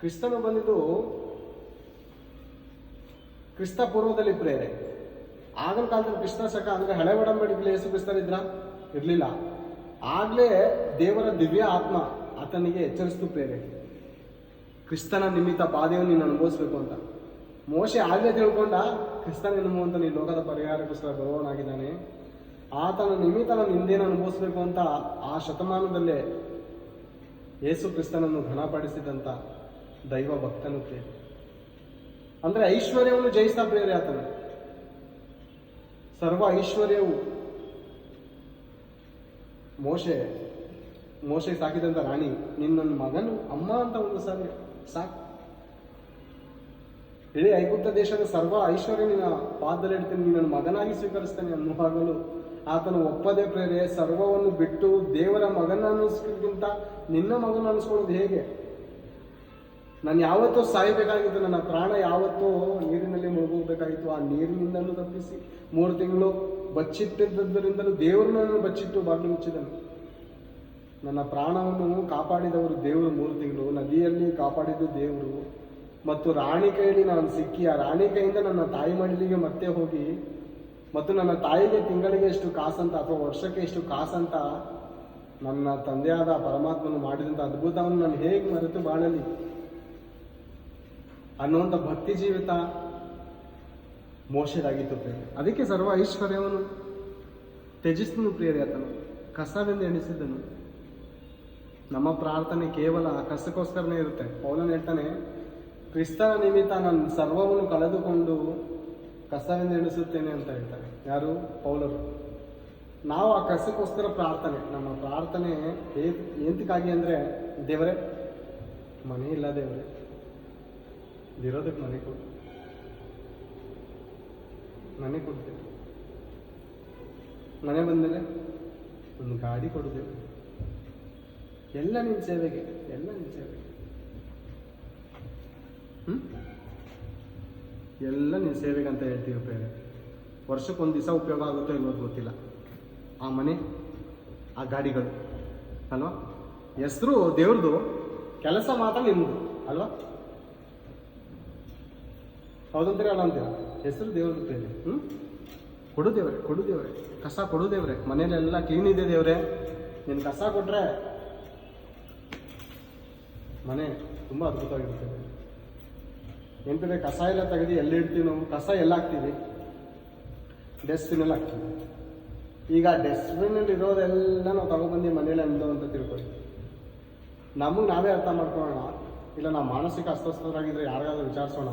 ಕ್ರಿಸ್ತನು ಬಂದಿದ್ದು ಕ್ರಿಸ್ತ ಪೂರ್ವದಲ್ಲಿ ಪ್ರೇರೆ. ಆಗಿನ ಕಾಲದಲ್ಲಿ ಕ್ರಿಸ್ತ ಶಕ ಅಂದ್ರೆ ಹಳೆ ಒಡಂಬಡಿಕೆಯಲ್ಲಿ ಯೇಸು ಕ್ರಿಸ್ತರಿದ್ರ ಇರಲಿಲ್ಲ. ಆಗ್ಲೇ ದೇವರ ದಿವ್ಯ ಆತ್ಮ ಆತನಿಗೆ ಎಚ್ಚರಿಸ್ತು ಪ್ರೇರೆ, ಕ್ರಿಸ್ತನ ನಿಮಿತ್ತ ಬಾಧೆಯನ್ನು ನೀನು ಅನುಭವಿಸ್ಬೇಕು ಅಂತ. ಮೋಶೆ ಆಗ್ಲೇ ತಿಳ್ಕೊಂಡ, ಕ್ರಿಸ್ತನ ಎನ್ನುವಂತ ನೀನು ಲೋಕದ ಪರಿಹಾರಕ್ಕೋಸ್ಕರ ಬರುವವನಾಗಿದ್ದಾನೆ, ಆತನ ನಿಮಿತ್ತ ನಾನು ನಿಂದೇನು ಅನುಭವಿಸ್ಬೇಕು ಅಂತ ಆ ಶತಮಾನದಲ್ಲೇ ಯೇಸು ಕ್ರಿಸ್ತನನ್ನು ಘನಪಡಿಸಿದಂಥ ದೈವ ಭಕ್ತನು ಪ್ರೇರೆ. ಅಂದ್ರೆ ಐಶ್ವರ್ಯವನ್ನು ಜಯಿಸ್ತಾ ಪ್ರೇರೆ ಆತನು. ಸರ್ವ ಐಶ್ವರ್ಯವು ಮೋಶೆ ಸಾಕಿದಂತ ರಾಣಿ, ನಿನ್ನ ಮಗನು ಅಮ್ಮ ಅಂತ ಒಂದು ಸಾರಿ ಸಾಕು, ಇಡೀ ಐಗುಪ್ತ ದೇಶದ ಸರ್ವ ಐಶ್ವರ್ಯ ನಿನ್ನ ಪಾದದಲ್ಲಿ ಇಡ್ತೀನಿ, ನಿನ್ನನ್ನು ಮಗನಾಗಿ ಸ್ವೀಕರಿಸ್ತೇನೆ ಅನ್ನುವಾಗಲೂ ಆತನು ಒಪ್ಪದೆ ಪ್ರೇರೆ, ಸರ್ವವನ್ನು ಬಿಟ್ಟು ದೇವರ ಮಗನ ಅನ್ನಿಸ್ಕಿಂತ ನಿನ್ನ ಮಗನ ಅನಿಸ್ಕೊಳ್ಳೋದು ಹೇಗೆ? ನಾನು ಯಾವತ್ತೂ ಸಾಯಬೇಕಾಗಿತ್ತು, ನನ್ನ ಪ್ರಾಣ ಯಾವತ್ತೂ ನೀರಿನಲ್ಲಿ ಮುಳುಗೋಗ್ಬೇಕಾಗಿತ್ತು, ಆ ನೀರಿನಿಂದಲೂ ತಪ್ಪಿಸಿ 3 ತಿಂಗಳು ಬಚ್ಚಿಟ್ಟಿದ್ದರಿಂದಲೂ ದೇವರು ನನ್ನನ್ನು ಬಚ್ಚಿಟ್ಟು ಬಾಗಿಲು ಮುಚ್ಚಿದನು. ನನ್ನ ಪ್ರಾಣವನ್ನು ಕಾಪಾಡಿದವರು ದೇವರು 3 ತಿಂಗಳು, ನದಿಯಲ್ಲಿ ಕಾಪಾಡಿದ್ದು ದೇವರು ಮತ್ತು ರಾಣಿ ಕೈಯಲ್ಲಿ ನಾನು ಸಿಕ್ಕಿ ಆ ರಾಣಿ ಕೈಯಿಂದ ನನ್ನ ತಾಯಿ ಮಡಿಲಿಗೆ ಮತ್ತೆ ಹೋಗಿ ಮತ್ತು ನನ್ನ ತಾಯಿಗೆ ತಿಂಗಳಿಗೆ ಎಷ್ಟು ಕಾಸಂತ ಅಥವಾ ವರ್ಷಕ್ಕೆ ಎಷ್ಟು ಕಾಸಂತ ನನ್ನ ತಂದೆಯಾದ ಪರಮಾತ್ಮನು ಮಾಡಿದಂಥ ಅದ್ಭುತವನ್ನು ನಾನು ಹೇಗೆ ಮರೆತು ಬಾಳಲಿ ಅನ್ನುವಂಥ ಭಕ್ತಿ ಜೀವಿತ ಮೋಶದಾಗಿತ್ತು ಪ್ರಿಯ. ಅದಕ್ಕೆ ಸರ್ವ ಐಶ್ವರ್ಯವನ್ನು ತ್ಯಜಿಸಿದನು ಪ್ರಿಯರೇ, ಆತನು ಕಸವೆಂದು ಎಣಿಸಿದ್ದನು. ನಮ್ಮ ಪ್ರಾರ್ಥನೆ ಕೇವಲ ಕಸಕ್ಕೋಸ್ಕರನೇ ಇರುತ್ತೆ. ಪೌಲನು ಹೇಳ್ತಾನೆ, ಕ್ರಿಸ್ತನ ನಿಮಿತ್ತ ನಾನು ಸರ್ವವನ್ನು ಕಳೆದುಕೊಂಡು ಕಸವೆಂದು ಎಣಿಸುತ್ತೇನೆ ಅಂತ ಹೇಳ್ತಾರೆ. ಯಾರು? ಪೌಲರು. ನಾವು ಆ ಕಸಕ್ಕೋಸ್ಕರ ಪ್ರಾರ್ಥನೆ, ನಮ್ಮ ಪ್ರಾರ್ಥನೆ ಎಂತಕ್ಕಾಗಿ ಅಂದರೆ, ದೇವರೇ ಮನೆ ಇಲ್ಲ, ದೇವರೇ ಇರೋದಕ್ಕೆ ಮನೆ ಕೊಡು, ಮನೆ ಕೊಡ್ತೇವೆ, ಮನೆ ಬಂದಮೇಲೆ ಒಂದು ಗಾಡಿ ಕೊಡುತ್ತೇವೆ, ಎಲ್ಲ ನಿನ್ನ ಸೇವೆಗೆ, ಎಲ್ಲ ನಿನ್ನ ಸೇವೆಗೆ, ಎಲ್ಲ ನಿನ್ನ ಸೇವೆಗೆ ಅಂತ ಹೇಳ್ತೀವಿ ಬೇರೆ. ವರ್ಷಕ್ಕೊಂದು ದಿವಸ ಉಪಯೋಗ ಆಗುತ್ತೋ ಇಲ್ಲೋದು ಗೊತ್ತಿಲ್ಲ. ಆ ಮನೆ, ಆ ಗಾಡಿಗಳು ಅಲ್ವಾ? ಹೆಸರು ದೇವ್ರದು, ಕೆಲಸ ಮಾತ್ರ ನಿಮ್ಮದು ಅಲ್ವಾ? ಹೌದಂತೀರ ಅಲ್ಲ ಅಂತೀರ? ಹೆಸರು ದೇವ್ರದ್ದು ಬೇರೆ. ಕೊಡು ದೇವ್ರೆ, ಕೊಡು ದೇವ್ರೆ, ಕಸ ಕೊಡು ದೇವ್ರೆ, ಮನೇಲೆಲ್ಲ ಕ್ಲೀನ್ ಇದೆ ದೇವ್ರೆ, ನೀನು ಕಸ ಕೊಟ್ರೆ ಮನೆ ತುಂಬ ಅದ್ಭುತವಾಗಿರ್ತದೆ. ಎಂತಂದರೆ ಕಸ ಎಲ್ಲ ತೆಗೆದು ಎಲ್ಲಿ ಇಡ್ತೀವಿ ನಾವು? ಕಸ ಎಲ್ಲ ಹಾಕ್ತೀವಿ? ಡಸ್ಟ್ಬಿನಲ್ಲಿ ಹಾಕ್ತೀವಿ. ಈಗ ಡಸ್ಟ್ಬಿನಲ್ಲಿ ಇರೋದೆಲ್ಲ ನಾವು ತಗೊಬಂದು ಮನೇಲಿ ಅಂದು ಅಂತ ತಿಳ್ಕೊಳ್ಳಿ. ನಮಗೆ ನಾವೇ ಅರ್ಥ ಮಾಡ್ಕೊಳ್ಳೋಣ, ಇಲ್ಲ ನಾವು ಮಾನಸಿಕ ಅಸ್ವಸ್ಥರಾಗಿದ್ದರೆ ಯಾರಿಗಾದ್ರೂ ವಿಚಾರಿಸೋಣ.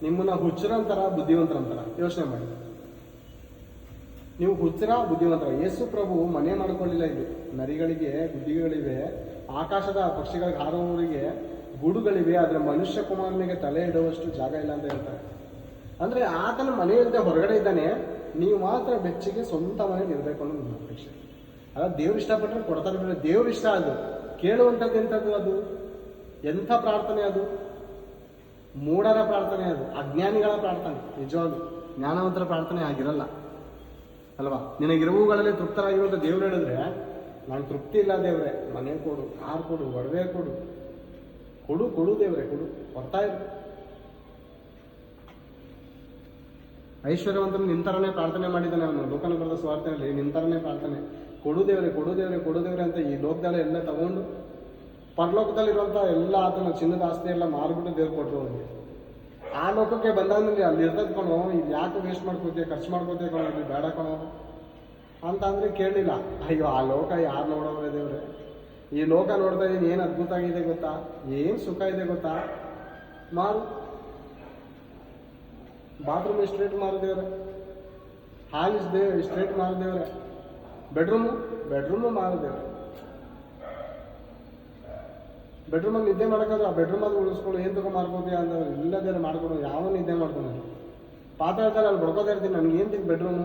ನಿಮ್ಮನ್ನ ಹುಚ್ಚರಂತರ ಬುದ್ಧಿವಂತರಂತರ ಯೋಚನೆ ಮಾಡಿ. ನೀವು ಹುಚ್ಚರ ಬುದ್ಧಿವಂತರ. ಯೇಸು ಪ್ರಭು ಮನೆ ಮಾಡ್ಕೊಳ್ಳಿಲ್ಲ. ಇದು ನರಿಗಳಿಗೆ ಬುದ್ಧಿಗಳಿವೆ, ಆಕಾಶದ ಪಕ್ಷಿಗಳಿಗೆ ಹಾರುವವರಿಗೆ ಗೂಡುಗಳಿವೆ, ಆದರೆ ಮನುಷ್ಯ ಕುಮಾರನಿಗೆ ತಲೆ ಇಡುವಷ್ಟು ಜಾಗ ಇಲ್ಲ ಅಂತ ಹೇಳ್ತಾರೆ. ಅಂದರೆ ಆತನ ಮನೆಯಲ್ಲದೆ ಹೊರಗಡೆ ಇದ್ದಾನೆ, ನೀವು ಮಾತ್ರ ಬೆಚ್ಚಿಗೆ ಸ್ವಂತ ಮನೇಲಿ ಇರಬೇಕು ಅನ್ನೋದು ನನ್ನ ಅಪೇಕ್ಷೆ. ಅಲ್ಲ, ದೇವ್ರು ಇಷ್ಟಪಟ್ಟರೆ ಕೊಡ್ತಾರೆ ಬಿಟ್ಟರೆ, ದೇವ್ರು ಇಷ್ಟ ಅದು ಕೇಳುವಂಥದ್ದು ಎಂಥದ್ದು? ಅದು ಎಂಥ ಪ್ರಾರ್ಥನೆ? ಅದು ಮೂಢರ ಪ್ರಾರ್ಥನೆ, ಅದು ಅಜ್ಞಾನಿಗಳ ಪ್ರಾರ್ಥನೆ. ನಿಜವಾಗ್ಲು ಜ್ಞಾನವಂತರ ಪ್ರಾರ್ಥನೆ ಆಗಿರಲ್ಲ ಅಲ್ವಾ? ನಿನಗಿರುವುಗಳಲ್ಲಿ ತೃಪ್ತರಾಗಿರುವಂಥ ದೇವ್ರು ಹೇಳಿದ್ರೆ, ನಾನು ತೃಪ್ತಿ ಇಲ್ಲ ದೇವ್ರೆ, ಮನೆ ಕೊಡು, ಕಾರ್ ಕೊಡು, ಒಡವೆ ಕೊಡು, ಕೊಡು ಕೊಡು ದೇವ್ರೆ, ಕೊಡು, ಕೊಡ್ತಾ ಇರು. ಐಶ್ವರ್ಯವಂತನು ನಿಂತರನೇ ಪ್ರಾರ್ಥನೆ ಮಾಡಿದ್ದಾನೆ. ಅವನು ಲೋಕನ ಬರೆದ ಸ್ವಾರ್ಥನಲ್ಲಿ ನಿಂತರನೇ ಪ್ರಾರ್ಥನೆ, ಕೊಡು ದೇವ್ರೆ, ಕೊಡು ದೇವ್ರೆ, ಕೊಡು ದೇವ್ರೆ ಅಂತ ಈ ಲೋಕದಲ್ಲೇ ಎಲ್ಲ ತಗೊಂಡು ಪರಲೋಕದಲ್ಲಿರುವಂಥ ಎಲ್ಲ ಆತನ ಚಿನ್ನದ ಆಸ್ತಿ ಎಲ್ಲ ಮಾರ್ಬಿಟ್ಟು ದೇವ್ರು ಕೊಟ್ಟರು ಅವನಿಗೆ. ಆ ಲೋಕಕ್ಕೆ ಬಂದಾದ್ಮೇಲೆ ಅಲ್ಲಿ ಇರ್ತದ ಕಣೋ, ಇಲ್ಲಿ ಯಾಕೆ ವೇಸ್ಟ್ ಮಾಡ್ಕೋತೀಯ, ಖರ್ಚು ಮಾಡ್ಕೋತೀಯ ಕಣೋ, ಇಲ್ಲಿ ಬೇಡ ಕಣೋ ಅಂತ ಅಂದರೆ ಕೇಳಲಿಲ್ಲ. ಅಯ್ಯೋ, ಆ ಲೋಕ ಯಾರು ನೋಡೋವ್ರೆ ದೇವ್ರೆ? ಈ ಲೋಕ ನೋಡ್ತಾ ಇದ್ದೀನಿ, ಏನು ಅದ್ಭುತ ಆಗಿದೆ ಗೊತ್ತಾ, ಏನು ಸುಖ ಇದೆ ಗೊತ್ತಾ, ಮಾರು. ಬಾತ್ರೂಮ್ ಸ್ಟ್ರೇಟ್ ಮಾರಿದೇವ್ರೆ, ಹಾಲ್ ಸ್ಟ್ರೇಟ್ ಮಾರಿದೇವ್ರೆ, ಬೆಡ್ರೂಮು ಮಾರಿದೇವ್ರೆ. ಬೆಡ್ರೂಮಲ್ಲಿ ನಿದ್ದೆ ಮಾಡೋಕ್ಕಾದ್ರೆ ಆ ಬೆಡ್ರೂಮ್ ಅದು ಉಳಿಸ್ಕೊಂಡು ಏನು ತಗೋ ಮಾರ್ಕೋತೀಯ ಅಂತ ಇಲ್ಲದೇನೆ ಮಾಡ್ಕೊಂಡು ಯಾವ ನಿದ್ದೆ ಮಾಡ್ಕೊಂಡು ಪಾತ್ರೆ ಅಲ್ಲಿ ಬಡ್ಕೋತಾ ಇರ್ತೀನಿ, ನನಗೆ ಏನು ತಿಂದು ಬೆಡ್ರೂಮು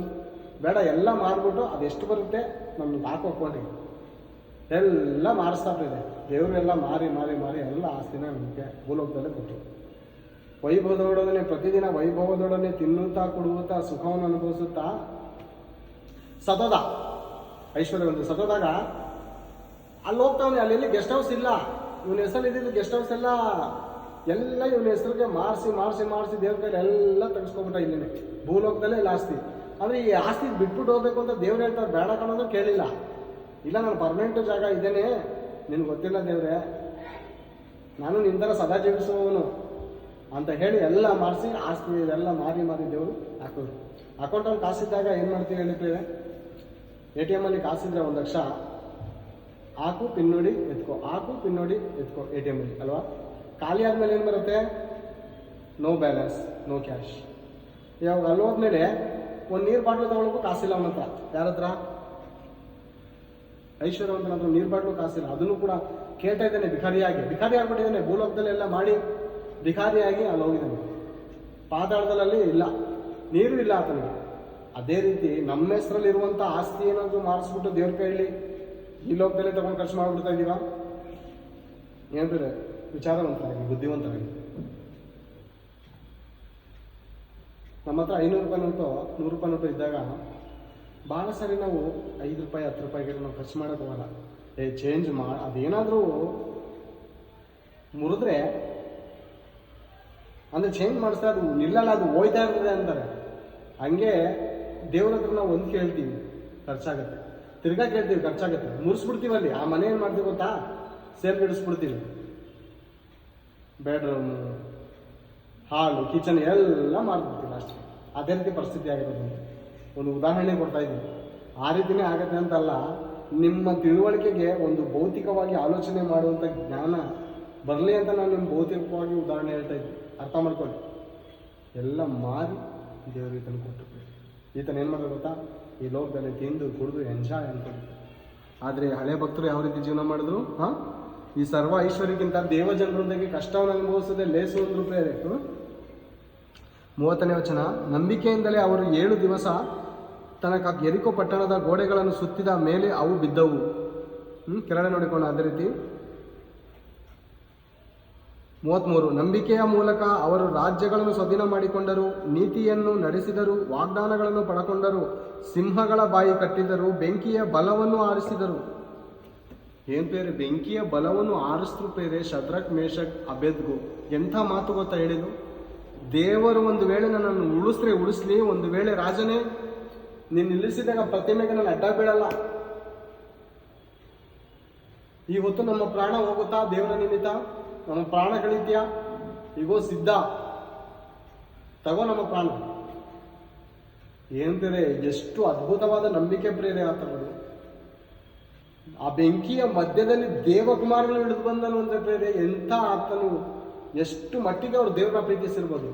ಬೇಡ, ಎಲ್ಲ ಮಾರ್ಬಿಟ್ಟು ಅದೆಷ್ಟು ಬರುತ್ತೆ ನಮ್ಗೆ ಹಾಕೊಟ್ಕೊಂಡು ಎಲ್ಲ ಮಾರಿಸ್ತಾಯಿದೆ. ದೇವರೆಲ್ಲ ಮಾರಿ ಮಾರಿ ಮಾರಿ ಎಲ್ಲ ಆಸ್ತಿನ ನಮಗೆ ಭೂಲೋಕದಲ್ಲೇ ಕೊಟ್ಟರು. ವೈಭವದೊಡನೆ ಪ್ರತಿದಿನ ವೈಭವದೊಡನೆ ತಿನ್ನುತ್ತಾ ಕುಡುತ್ತಾ ಸುಖವನ್ನು ಅನುಭವಿಸುತ್ತಾ ಸತತ ಐಶ್ವರ್ಯವಂತ ಸತದಾಗ ಅಲ್ಲಿ ಹೋಗ್ತಾವನೆ. ಅಲ್ಲಿ ಗೆಸ್ಟ್ ಹೌಸ್ ಇಲ್ಲ, ಇವನ ಹೆಸರು ಇದ್ದಿದ್ದು ಗೆಸ್ಟ್ ಹೌಸ್ ಎಲ್ಲ ಇವನ ಹೆಸರಿಗೆ ಮಾರಿಸಿ ದೇವ್ರ ಕೈಲಿ ಎಲ್ಲ ತೆಗೆಸ್ಕೊಬಿಟ್ಟ. ಇಲ್ಲಿನೇ ಭೂಲೋಕದಲ್ಲೇ ಇಲ್ಲ ಆಸ್ತಿ. ಅಂದರೆ ಈ ಆಸ್ತಿ ಬಿಟ್ಬಿಟ್ಟು ಹೋಗ್ಬೇಕು ಅಂತ ದೇವ್ರು ಹೇಳ್ತಾರೆ, ಬೇಡ ಕಣೋದು ಕೇಳಿಲ್ಲ. ಇಲ್ಲ, ನಾನು ಪರ್ಮನೆಂಟ್ ಜಾಗ ಇದ್ದೇನೆ, ನಿನ್ಗೆ ಗೊತ್ತಿಲ್ಲ ದೇವ್ರೆ, ನಾನು ನಿಂತರ ಸದಾ ಜೀವಿಸುವವನು ಅಂತ ಹೇಳಿ ಎಲ್ಲ ಮಾಡಿಸಿ ಆಸ್ತಿ ಇದೆಲ್ಲ ಮಾರಿ ದೇವರು ಹಾಕೋರು. ಅಕೌಂಟಲ್ಲಿ ಕಾಸಿದ್ದಾಗ ಏನು ಮಾಡ್ತೀವಿ ಹೇಳಿದ್ರೆ, ATM ಅಲ್ಲಿ ಕಾಸಿದ್ರೆ 1 ಲಕ್ಷ ಹಾಕು, ಪಿನ್ ನೋಡಿ ಎತ್ಕೋ, ಹಾಕು, ಪಿನ್ ನೋಡಿ ಎತ್ಕೋ ATM ಅಲ್ಲಿ ಅಲ್ವಾ? ಖಾಲಿ ಆದಮೇಲೆ ಏನು ಬರುತ್ತೆ? No balance, no cash. ಇವಾಗ ಅಲ್ಲಿ ಹೋದ್ಮೇಲೆ ಒಂದು ನೀರು ಬಾಟ್ಲು ತಗೊಳ್ಳೋಕ್ಕೂ ಕಾಸಿಲ್ಲ ಅವನ ಹತ್ರ. ಯಾರ ಹತ್ರ? ಐಶ್ವರ್ಯವಂತನ ಹತ್ರ ನೀರು ಬಾಟ್ಲು ಕಾಸಿಲ್ಲ. ಅದನ್ನು ಕೂಡ ಕೇಳ್ತಾ ಇದ್ದಾನೆ, ಭಿಕಾರಿ ಆಗ್ಬಿಟ್ಟಿದ್ದಾನೆ. ಭೂಲೋಕದಲ್ಲಿ ಎಲ್ಲ ಮಾಡಿ ಭಿಕಾರಿಯಾಗಿ ಅಲ್ಲಿ ಹೋಗಿದ್ದಾನೆ. ಪಾತಾಳದಲ್ಲಿ ಇಲ್ಲ, ನೀರು ಇಲ್ಲ ಆತನಿಗೆ. ಅದೇ ರೀತಿ ನಮ್ಮ ಹೆಸರಲ್ಲಿರುವಂಥ ಆಸ್ತಿ ಏನಾದರೂ ಮಾರಿಸ್ಬಿಟ್ಟು ದೇವ್ರ ಕೈಯಲ್ಲಿ ಈ ಲೋಕದಲ್ಲೇ ತಗೊಂಡು ಖರ್ಚು ಮಾಡಿಬಿಡ್ತಾ ಇದ್ದೀವ? ಏನ್ರಿ ವಿಚಾರವಂತರಾಗಿ, ಬುದ್ಧಿವಂತರಾಗಿ. ನಮ್ಮ ಹತ್ರ 500 ರೂಪಾಯಿ ನೋಟು 100 ರೂಪಾಯಿ ನೋಟು ಇದ್ದಾಗ ಭಾಳ ಸರಿ ನಾವು 5 ರೂಪಾಯಿ 10 ರೂಪಾಯಿಗೆ ನಾವು ಖರ್ಚು ಮಾಡೋಕೆ ಹೋಗಲ್ಲ. ಚೇಂಜ್ ಅದೇನಾದರೂ ಮುರಿದ್ರೆ ಅಂದರೆ ಚೇಂಜ್ ಮಾಡಿಸ್ತಾ ಅದು ನಿಲ್ಲಲ್ಲ, ಅದು ಹೋಯ್ತಾ ಇರ್ತದೆ ಅಂತಾರೆ. ಹಂಗೆ ದೇವ್ರ ಹತ್ರ ನಾವು ಒಂದು ಕೇಳ್ತೀವಿ ಖರ್ಚಾಗತ್ತೆ, ತಿರ್ಗಾ ಕೇಳ್ತೀವಿ ಖರ್ಚಾಗತ್ತೆ, ಮುರಿಸ್ಬಿಡ್ತೀವಿ ಅಲ್ಲಿ. ಆ ಮನೆ ಏನು ಮಾಡ್ತೀವಿ ಗೊತ್ತಾ, ಸೇಲ್ ಬಿಡಿಸ್ಬಿಡ್ತೀವಿ. ಬೆಡ್ರೂಮು, ಹಾಲು, ಕಿಚನ್ ಎಲ್ಲ ಮಾಡ್ಬಿಡ್ತೀವಿ ಅಷ್ಟೇ. ಅದೇ ರೀತಿ ಪರಿಸ್ಥಿತಿ ಆಗಿರೋದು. ಒಂದು ಉದಾಹರಣೆ ಕೊಡ್ತಾ ಇದ್ದೀನಿ. ಆ ರೀತಿಯೇ ಆಗತ್ತೆ ಅಂತಲ್ಲ, ನಿಮ್ಮ ತಿಳುವಳಿಕೆಗೆ ಒಂದು ಭೌತಿಕವಾಗಿ ಆಲೋಚನೆ ಮಾಡುವಂಥ ಜ್ಞಾನ ಬರಲಿ ಅಂತ ನಾನು ನಿಮ್ಮ ಭೌತಿಕವಾಗಿ ಉದಾಹರಣೆ ಹೇಳ್ತಾ ಇದ್ದೀನಿ. ಅರ್ಥ ಮಾಡ್ಕೊಳ್ಳಿ. ಎಲ್ಲ ಮಾರಿ ದೇವರು ಈತನ ಕೊಟ್ಟು, ಈತನ ಏನು ಮಾಡೋದು ಗೊತ್ತಾ, ಈ ಲೋಕದಲ್ಲಿ ತಿಂದು ಕುಡಿದು ಎಂಜಾಯ್ ಅನ್ಕೊಂಡು. ಆದರೆ ಹಳೆ ಭಕ್ತರು ಯಾವ ರೀತಿ ಜೀವನ ಮಾಡಿದ್ರು? ಈ ಸರ್ವ ಐಶ್ವರ್ಯಕ್ಕಿಂತ ದೇವಜನರೊಂದಿಗೆ ಕಷ್ಟವನ್ನು ಅನುಭವಿಸದೆ ಲೇಸು ಒಂದು ಪ್ರೇರಿತು. 30ನೇ ವಚನ, ನಂಬಿಕೆಯಿಂದಲೇ ಅವರು 7 ದಿವಸ ತನಕ ಯೆರಿಕೋ ಪಟ್ಟಣದ ಗೋಡೆಗಳನ್ನು ಸುತ್ತಿದ ಮೇಲೆ ಅವು ಬಿದ್ದವು. ಕೆಳಗಡೆ ನೋಡಿಕೊಂಡು ಅದೇ ರೀತಿ 33, ನಂಬಿಕೆಯ ಮೂಲಕ ಅವರು ರಾಜ್ಯಗಳನ್ನು ಸ್ವಾಧೀನ ಮಾಡಿಕೊಂಡರು, ನೀತಿಯನ್ನು ನಡೆಸಿದರು, ವಾಗ್ದಾನಗಳನ್ನು ಪಡಕೊಂಡರು, ಸಿಂಹಗಳ ಬಾಯಿ ಕಟ್ಟಿದರು, ಬೆಂಕಿಯ ಬಲವನ್ನು ಆರಿಸಿದರು. ಏನ್ ಪೇರೆ, ಬೆಂಕಿಯ ಬಲವನ್ನು ಆರಿಸಿದ್ರು ಪೇರೆ ಶದ್ರಕ್, ಮೇಷಕ್, ಅಬೇದ್ಗೋ. ಎಂಥ ಮಾತು ಗೊತ್ತಾ ಹೇಳಿದ್ದು? ದೇವರು ಒಂದು ವೇಳೆ ನನ್ನನ್ನು ಉಳಿಸ್ಲಿ, ಒಂದು ವೇಳೆ ರಾಜನೇ ನೀನು ನಿಲ್ಲಿಸಿದಾಗ ಪ್ರತಿಮೆಗೆ ನಾನು ಅಡ್ಡ ಬೀಳಲ್ಲ. ಈ ಹೊತ್ತು ನಮ್ಮ ಪ್ರಾಣ ಹೋಗುತ್ತಾ ದೇವರ ನಿಮಿತ್ತ, ನಮ್ಮ ಪ್ರಾಣ ಕಳೀತೀಯಾ, ಈಗೋ ಸಿದ್ಧ, ತಗೋ ನಮ್ಮ ಪ್ರಾಣ. ಏನಂತಾರೆ, ಎಷ್ಟು ಅದ್ಭುತವಾದ ನಂಬಿಕೆ ಪ್ರೇರೆ ಆತನದು. ಆ ಬೆಂಕಿಯ ಮಧ್ಯದಲ್ಲಿ ದೇವಕುಮಾರಗಳು ಹಿಡಿದು ಬಂದನು ಅಂದ್ರೆ ಪ್ರೇರೆ, ಎಂಥ ಆತನು, ಎಷ್ಟು ಮಟ್ಟಿಗೆ ಅವರು ದೇವರ ಪ್ರೀತಿಸಿರ್ಬೋದು.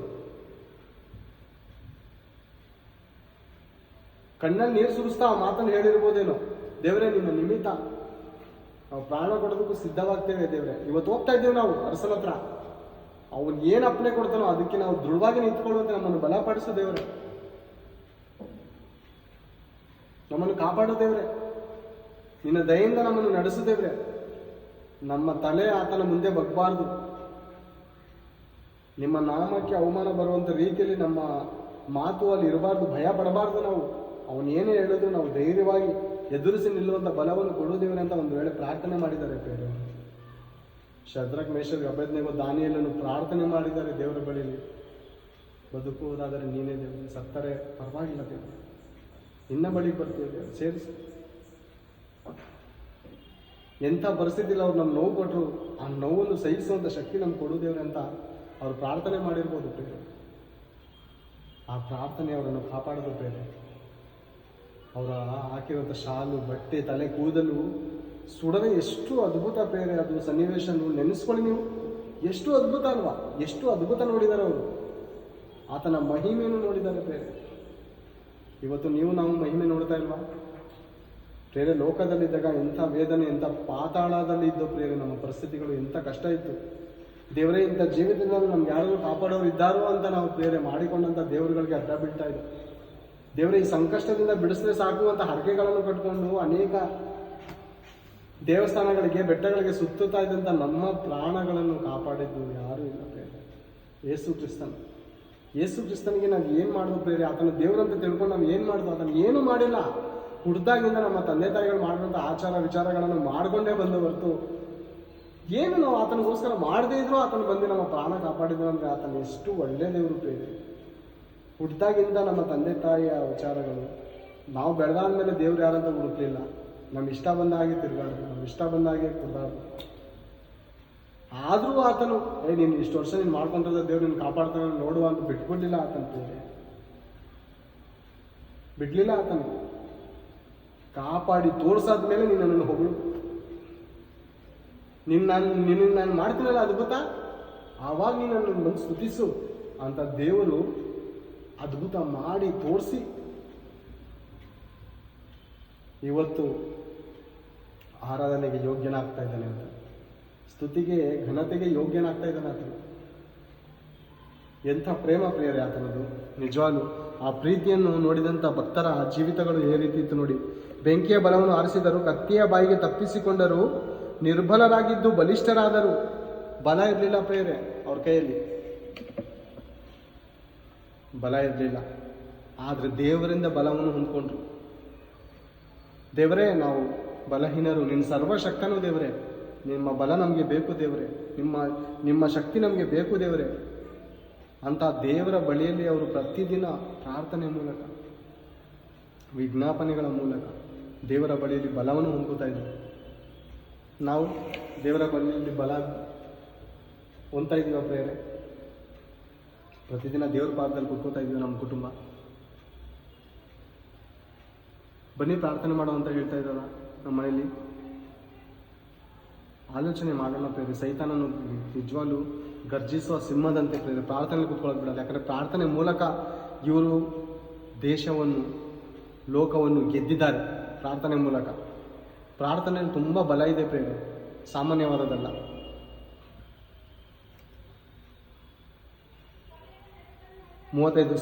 ಕಣ್ಣಲ್ಲಿ ನೀರು ಸುರಿಸ್ತಾ ಆ ಮಾತನ್ನು ಹೇಳಿರ್ಬೋದೇನೋ, ದೇವರೇ ನಿನ್ನ ನಿಮಿತ್ತ ನಾವು ಪ್ರಾಣ ಕೊಡೋದಕ್ಕೂ ಸಿದ್ಧವಾಗ್ತೇವೆ ದೇವರೇ. ಇವತ್ತು ಹೋಗ್ತಾ ಇದ್ದೇವೆ ನಾವು ಅರಸನ ಹತ್ರ, ಅವನು ಏನು ಅಪ್ಪಣೆ ಕೊಡ್ತಾನೋ ಅದಕ್ಕೆ ನಾವು ದೃಢವಾಗಿ ನಿಂತ್ಕೊಳ್ಳುವಂತೆ ನಮ್ಮನ್ನು ಬಲಪಡಿಸೋ ದೇವರೇ, ನಮ್ಮನ್ನು ಕಾಪಾಡೋ ದೇವರೇ, ನಿನ್ನ ದಯೆಯಿಂದ ನಮ್ಮನ್ನು ನಡೆಸೋ ದೇವರೇ. ನಮ್ಮ ತಲೆ ಆತನ ಮುಂದೆ ಬಗ್ಬಾರ್ದು, ನಿಮ್ಮ ನಾಮಕ್ಕೆ ಅವಮಾನ ಬರುವಂಥ ರೀತಿಯಲ್ಲಿ ನಮ್ಮ ಮಾತು ಅಲ್ಲಿ ಇರಬಾರ್ದು, ಭಯ ಪಡಬಾರ್ದು. ನಾವು ಅವನೇನೇ ಹೇಳಿದ್ರು ನಾವು ಧೈರ್ಯವಾಗಿ ಎದುರಿಸಿ ನಿಲ್ಲುವಂಥ ಬಲವನ್ನು ಕೊಡುವುದೇವರೇ ಅಂತ ಒಂದು ವೇಳೆ ಪ್ರಾರ್ಥನೆ ಮಾಡಿದ್ದಾರೆ ಬೇರೆ. ಶದ್ರಕ್, ಮೇಷಕ್, ಅಬೇದ್ನೆಗೋ, ದಾನಿಯೇಲನು ಪ್ರಾರ್ಥನೆ ಮಾಡಿದ್ದಾರೆ ದೇವರ ಬಳಿಯಲ್ಲಿ. ಬದುಕುವುದಾದರೆ ನೀನೇ ದೇವರು, ಸತ್ತರೆ ಪರವಾಗಿಲ್ಲ ದೇವರು, ನಿನ್ನ ಬಳಿಗೆ ಬರ್ತೀವಿ ದೇವರು, ಸೇರಿಸಿ. ಎಂಥ ಪರಿಸ್ಥಿತಿಯಲ್ಲಿ ಅವ್ರು ನಮ್ಮ ನೋವು ಕೊಟ್ಟರು, ಆ ನೋವನ್ನು ಸಹಿಸುವಂಥ ಶಕ್ತಿ ನಮ್ಗೆ ಕೊಡುವುದೇವ್ರೆ ಅಂತ ಅವ್ರು ಪ್ರಾರ್ಥನೆ ಮಾಡಿರ್ಬೋದು ಬೇರೆ. ಆ ಪ್ರಾರ್ಥನೆ ಅವರನ್ನು ಕಾಪಾಡೋದು ಬೇರೆ. ಅವರ ಹಾಕಿರುವಂಥ ಶಾಲು, ಬಟ್ಟೆ, ತಲೆ ಕೂದಲು ಸುಡದೆ ಎಷ್ಟು ಅದ್ಭುತ ಬೇರೆ ಅದು ಸನ್ನಿವೇಶ. ನೆನೆಸ್ಕೊಳ್ಳಿ ನೀವು, ಎಷ್ಟು ಅದ್ಭುತ ಅಲ್ವಾ, ಎಷ್ಟು ಅದ್ಭುತ ನೋಡಿದ್ದಾರೆ ಅವರು. ಆತನ ಮಹಿಮೆಯನ್ನು ನೋಡಿದ್ದಾರೆ ಬೇರೆ. ಇವತ್ತು ನೀವು ನಾವು ಮಹಿಮೆ ನೋಡ್ತಾ ಇಲ್ವಾ ಬೇರೆ? ಲೋಕದಲ್ಲಿದ್ದಾಗ ಎಂಥ ವೇದನೆ, ಎಂಥ ಪಾತಾಳದಲ್ಲಿ ಇದ್ದೋ ಪ್ರೇರೆ ನಮ್ಮ ಪರಿಸ್ಥಿತಿಗಳು, ಎಂಥ ಕಷ್ಟ ಇತ್ತು ದೇವರೇ. ಇಂಥ ಜೀವಿತದಲ್ಲಿ ನಮ್ಗೆ ಯಾರು ಕಾಪಾಡೋರು ಇದ್ದಾರೋ ಅಂತ ನಾವು ಬೇರೆ ಮಾಡಿಕೊಂಡಂಥ ದೇವರುಗಳಿಗೆ ಅಡ್ಡ ಬೀಳ್ತಾ ಇದ್ದೆ. ದೇವರೇ ಈ ಸಂಕಷ್ಟದಿಂದ ಬಿಡಿಸಿದ್ರೆ ಸಾಕು ಅಂತ ಹರಕೆಗಳನ್ನು ಕಟ್ಕೊಂಡು ಅನೇಕ ದೇವಸ್ಥಾನಗಳಿಗೆ, ಬೆಟ್ಟಗಳಿಗೆ ಸುತ್ತುತ್ತಾ ಇದ್ದಂಥ ನಮ್ಮ ಪ್ರಾಣಗಳನ್ನು ಕಾಪಾಡಿದ್ದು ಯಾರೂ ಇಲ್ಲ ಬೇರೆ. ಯೇಸು ಕ್ರಿಸ್ತನಿಗೆ ನಾವು ಏನು ಮಾಡೋದು ಬೇರೆ? ಆತನ ದೇವರಂತ ತಿಳ್ಕೊಂಡು ನಾವು ಏನು ಮಾಡೋದು? ಆತನ ಏನು ಮಾಡಿಲ್ಲ. ಹುಡ್ದಾಗಿಂದ ನಮ್ಮ ತಂದೆ ತಾಯಿಗಳು ಮಾಡುವಂಥ ಆಚಾರ ವಿಚಾರಗಳನ್ನು ಮಾಡಿಕೊಂಡೇ ಬಂದು ಹೊರತು ಏನು ನಾವು ಆತನಿಗೋಸ್ಕರ ಮಾಡದೇ ಇದ್ರೂ ಆತನ ಬಂದು ನಮ್ಮ ಪ್ರಾಣ ಕಾಪಾಡಿದ್ರು ಅಂದರೆ ಆತನ ಎಷ್ಟು ಒಳ್ಳೆ ದೇವರು ಬೇರೆ. ಹುಡ್ದಾಗಿಂದ ನಮ್ಮ ತಂದೆ ತಾಯಿಯ ವಿಚಾರಗಳು, ನಾವು ಬೆಳೆದಾದ್ಮೇಲೆ ದೇವ್ರು ಯಾರಂತ ಹುಡುಕ್ಲಿಲ್ಲ. ನಮ್ಮ ಇಷ್ಟ ಬಂದ ಹಾಗೆ ತಿರುಗಾಡ್ದು, ನಮ್ಮ ಇಷ್ಟ ಬಂದ ಹಾಗೆ ಕುಡ್ದಾಡ್ದು. ಆದರೂ ಆತನು ನೀನು ಇಷ್ಟು ವರ್ಷ ನೀನು ಮಾಡ್ಕೊಂಡ್ರದ ದೇವ್ರು ನಿನ್ನ ಕಾಪಾಡ್ತಾನೆ ನೋಡುವ ಅಂತ ಬಿಟ್ಕೊಡ್ಲಿಲ್ಲ. ಆತನ ದೇವ್ರೆ ಬಿಡ್ಲಿಲ್ಲ. ಆತನು ಕಾಪಾಡಿ ತೋರ್ಸಾದ್ಮೇಲೆ ನೀನು ನನ್ನನ್ನು ಹೊಗಳು, ನಿನ್ನ ನಾನು ಮಾಡ್ತೀನಲ್ಲ ಅದ್ಭುತ, ಆವಾಗ ನೀನು ನನ್ನನ್ನು ಬಂದು ಸ್ತುತಿಸು ಅಂತ ದೇವರು ಅದ್ಭುತ ಮಾಡಿ ತೋರಿಸಿ ಇವತ್ತು ಆರಾಧನೆಗೆ ಯೋಗ್ಯನಾಗ್ತಾ ಇದ್ದಾನೆ ಅಂತ, ಸ್ತುತಿಗೆ ಘನತೆಗೆ ಯೋಗ್ಯನಾಗ್ತಾ ಇದ್ದಾನೆ ಆತನು. ಎಂಥ ಪ್ರೇಮ ಪ್ರಿಯರೇ ಆತನದು ನಿಜವಾಗ್ಲೂ. ಆ ಪ್ರೀತಿಯನ್ನು ನೋಡಿದಂಥ ಭಕ್ತರ ಜೀವಿತಗಳು ಏ ರೀತಿ ಇತ್ತು ನೋಡಿ. ಬೆಂಕಿಯ ಬಲವನ್ನು ಆರಿಸಿದರು, ಕತ್ತಿಯ ಬಾಯಿಗೆ ತಪ್ಪಿಸಿಕೊಂಡರು, ನಿರ್ಬಲರಾಗಿದ್ದು ಬಲಿಷ್ಠರಾದರು. ಬಲ ಇರಲಿಲ್ಲ ಪ್ರಿಯರೇ ಅವ್ರ ಕೈಯಲ್ಲಿ, ಬಲ ಇರಲಿಲ್ಲ. ಆದರೆ ದೇವರಿಂದ ಬಲವನ್ನು ಹೊಂದ್ಕೊಂಡ್ರು. ದೇವರೇ ನಾವು ಬಲಹೀನರು, ನಿನ್ನ ಸರ್ವಶಕ್ತನೂ ದೇವರೇ, ನಿಮ್ಮ ಬಲ ನಮಗೆ ಬೇಕು ದೇವರೇ, ನಿಮ್ಮ ಶಕ್ತಿ ನಮಗೆ ಬೇಕು ದೇವರೇ. ಅಂಥ ದೇವರ ಬಳಿಯಲ್ಲಿ ಅವರು ಪ್ರತಿದಿನ ಪ್ರಾರ್ಥನೆ ಮೂಲಕ, ವಿಜ್ಞಾಪನೆಗಳ ಮೂಲಕ ದೇವರ ಬಳಿಯಲ್ಲಿ ಬಲವನ್ನು ಹೊಂದ್ಕೋತಾ ಇದ್ರು. ನಾವು ದೇವರ ಬಳಿಯಲ್ಲಿ ಬಲ ಹೊಂದ್ತಾ ಇದ್ದೀವ ಪ್ರೇರೆ? ಪ್ರತಿದಿನ ದೇವರ ಪಾದದಲ್ಲಿ ಕುತ್ಕೋತಾ ಇದ್ದೀವಿ ನಮ್ಮ ಕುಟುಂಬ? ಬನ್ನಿ ಪ್ರಾರ್ಥನೆ ಮಾಡೋ ಅಂತ ಹೇಳ್ತಾ ಇದ್ದಾರ ನಮ್ಮ ಮನೆಯಲ್ಲಿ. ಆಲೋಚನೆ ಮಾಡೋಣ ಪ್ರೇರೆ. ಸೈತಾನನು ನಿಜವಾಗ್ಲೂ ಗರ್ಜಿಸುವ ಸಿಂಹದಂತೆ ಪ್ರೇರೆ ಪ್ರಾರ್ಥನೆ ಕುತ್ಕೊಳ್ಳೋದು ಬಿಡಲ್ಲ. ಯಾಕಂದರೆ ಪ್ರಾರ್ಥನೆ ಮೂಲಕ ಇವರು ದೇಶವನ್ನು, ಲೋಕವನ್ನು ಗೆದ್ದಿದ್ದಾರೆ. ಪ್ರಾರ್ಥನೆ ಮೂಲಕ. ಪ್ರಾರ್ಥನೆಯಲ್ಲಿ ತುಂಬ ಬಲ ಇದೆ ಪ್ರೇರೆ, ಸಾಮಾನ್ಯವಾದದಲ್ಲ.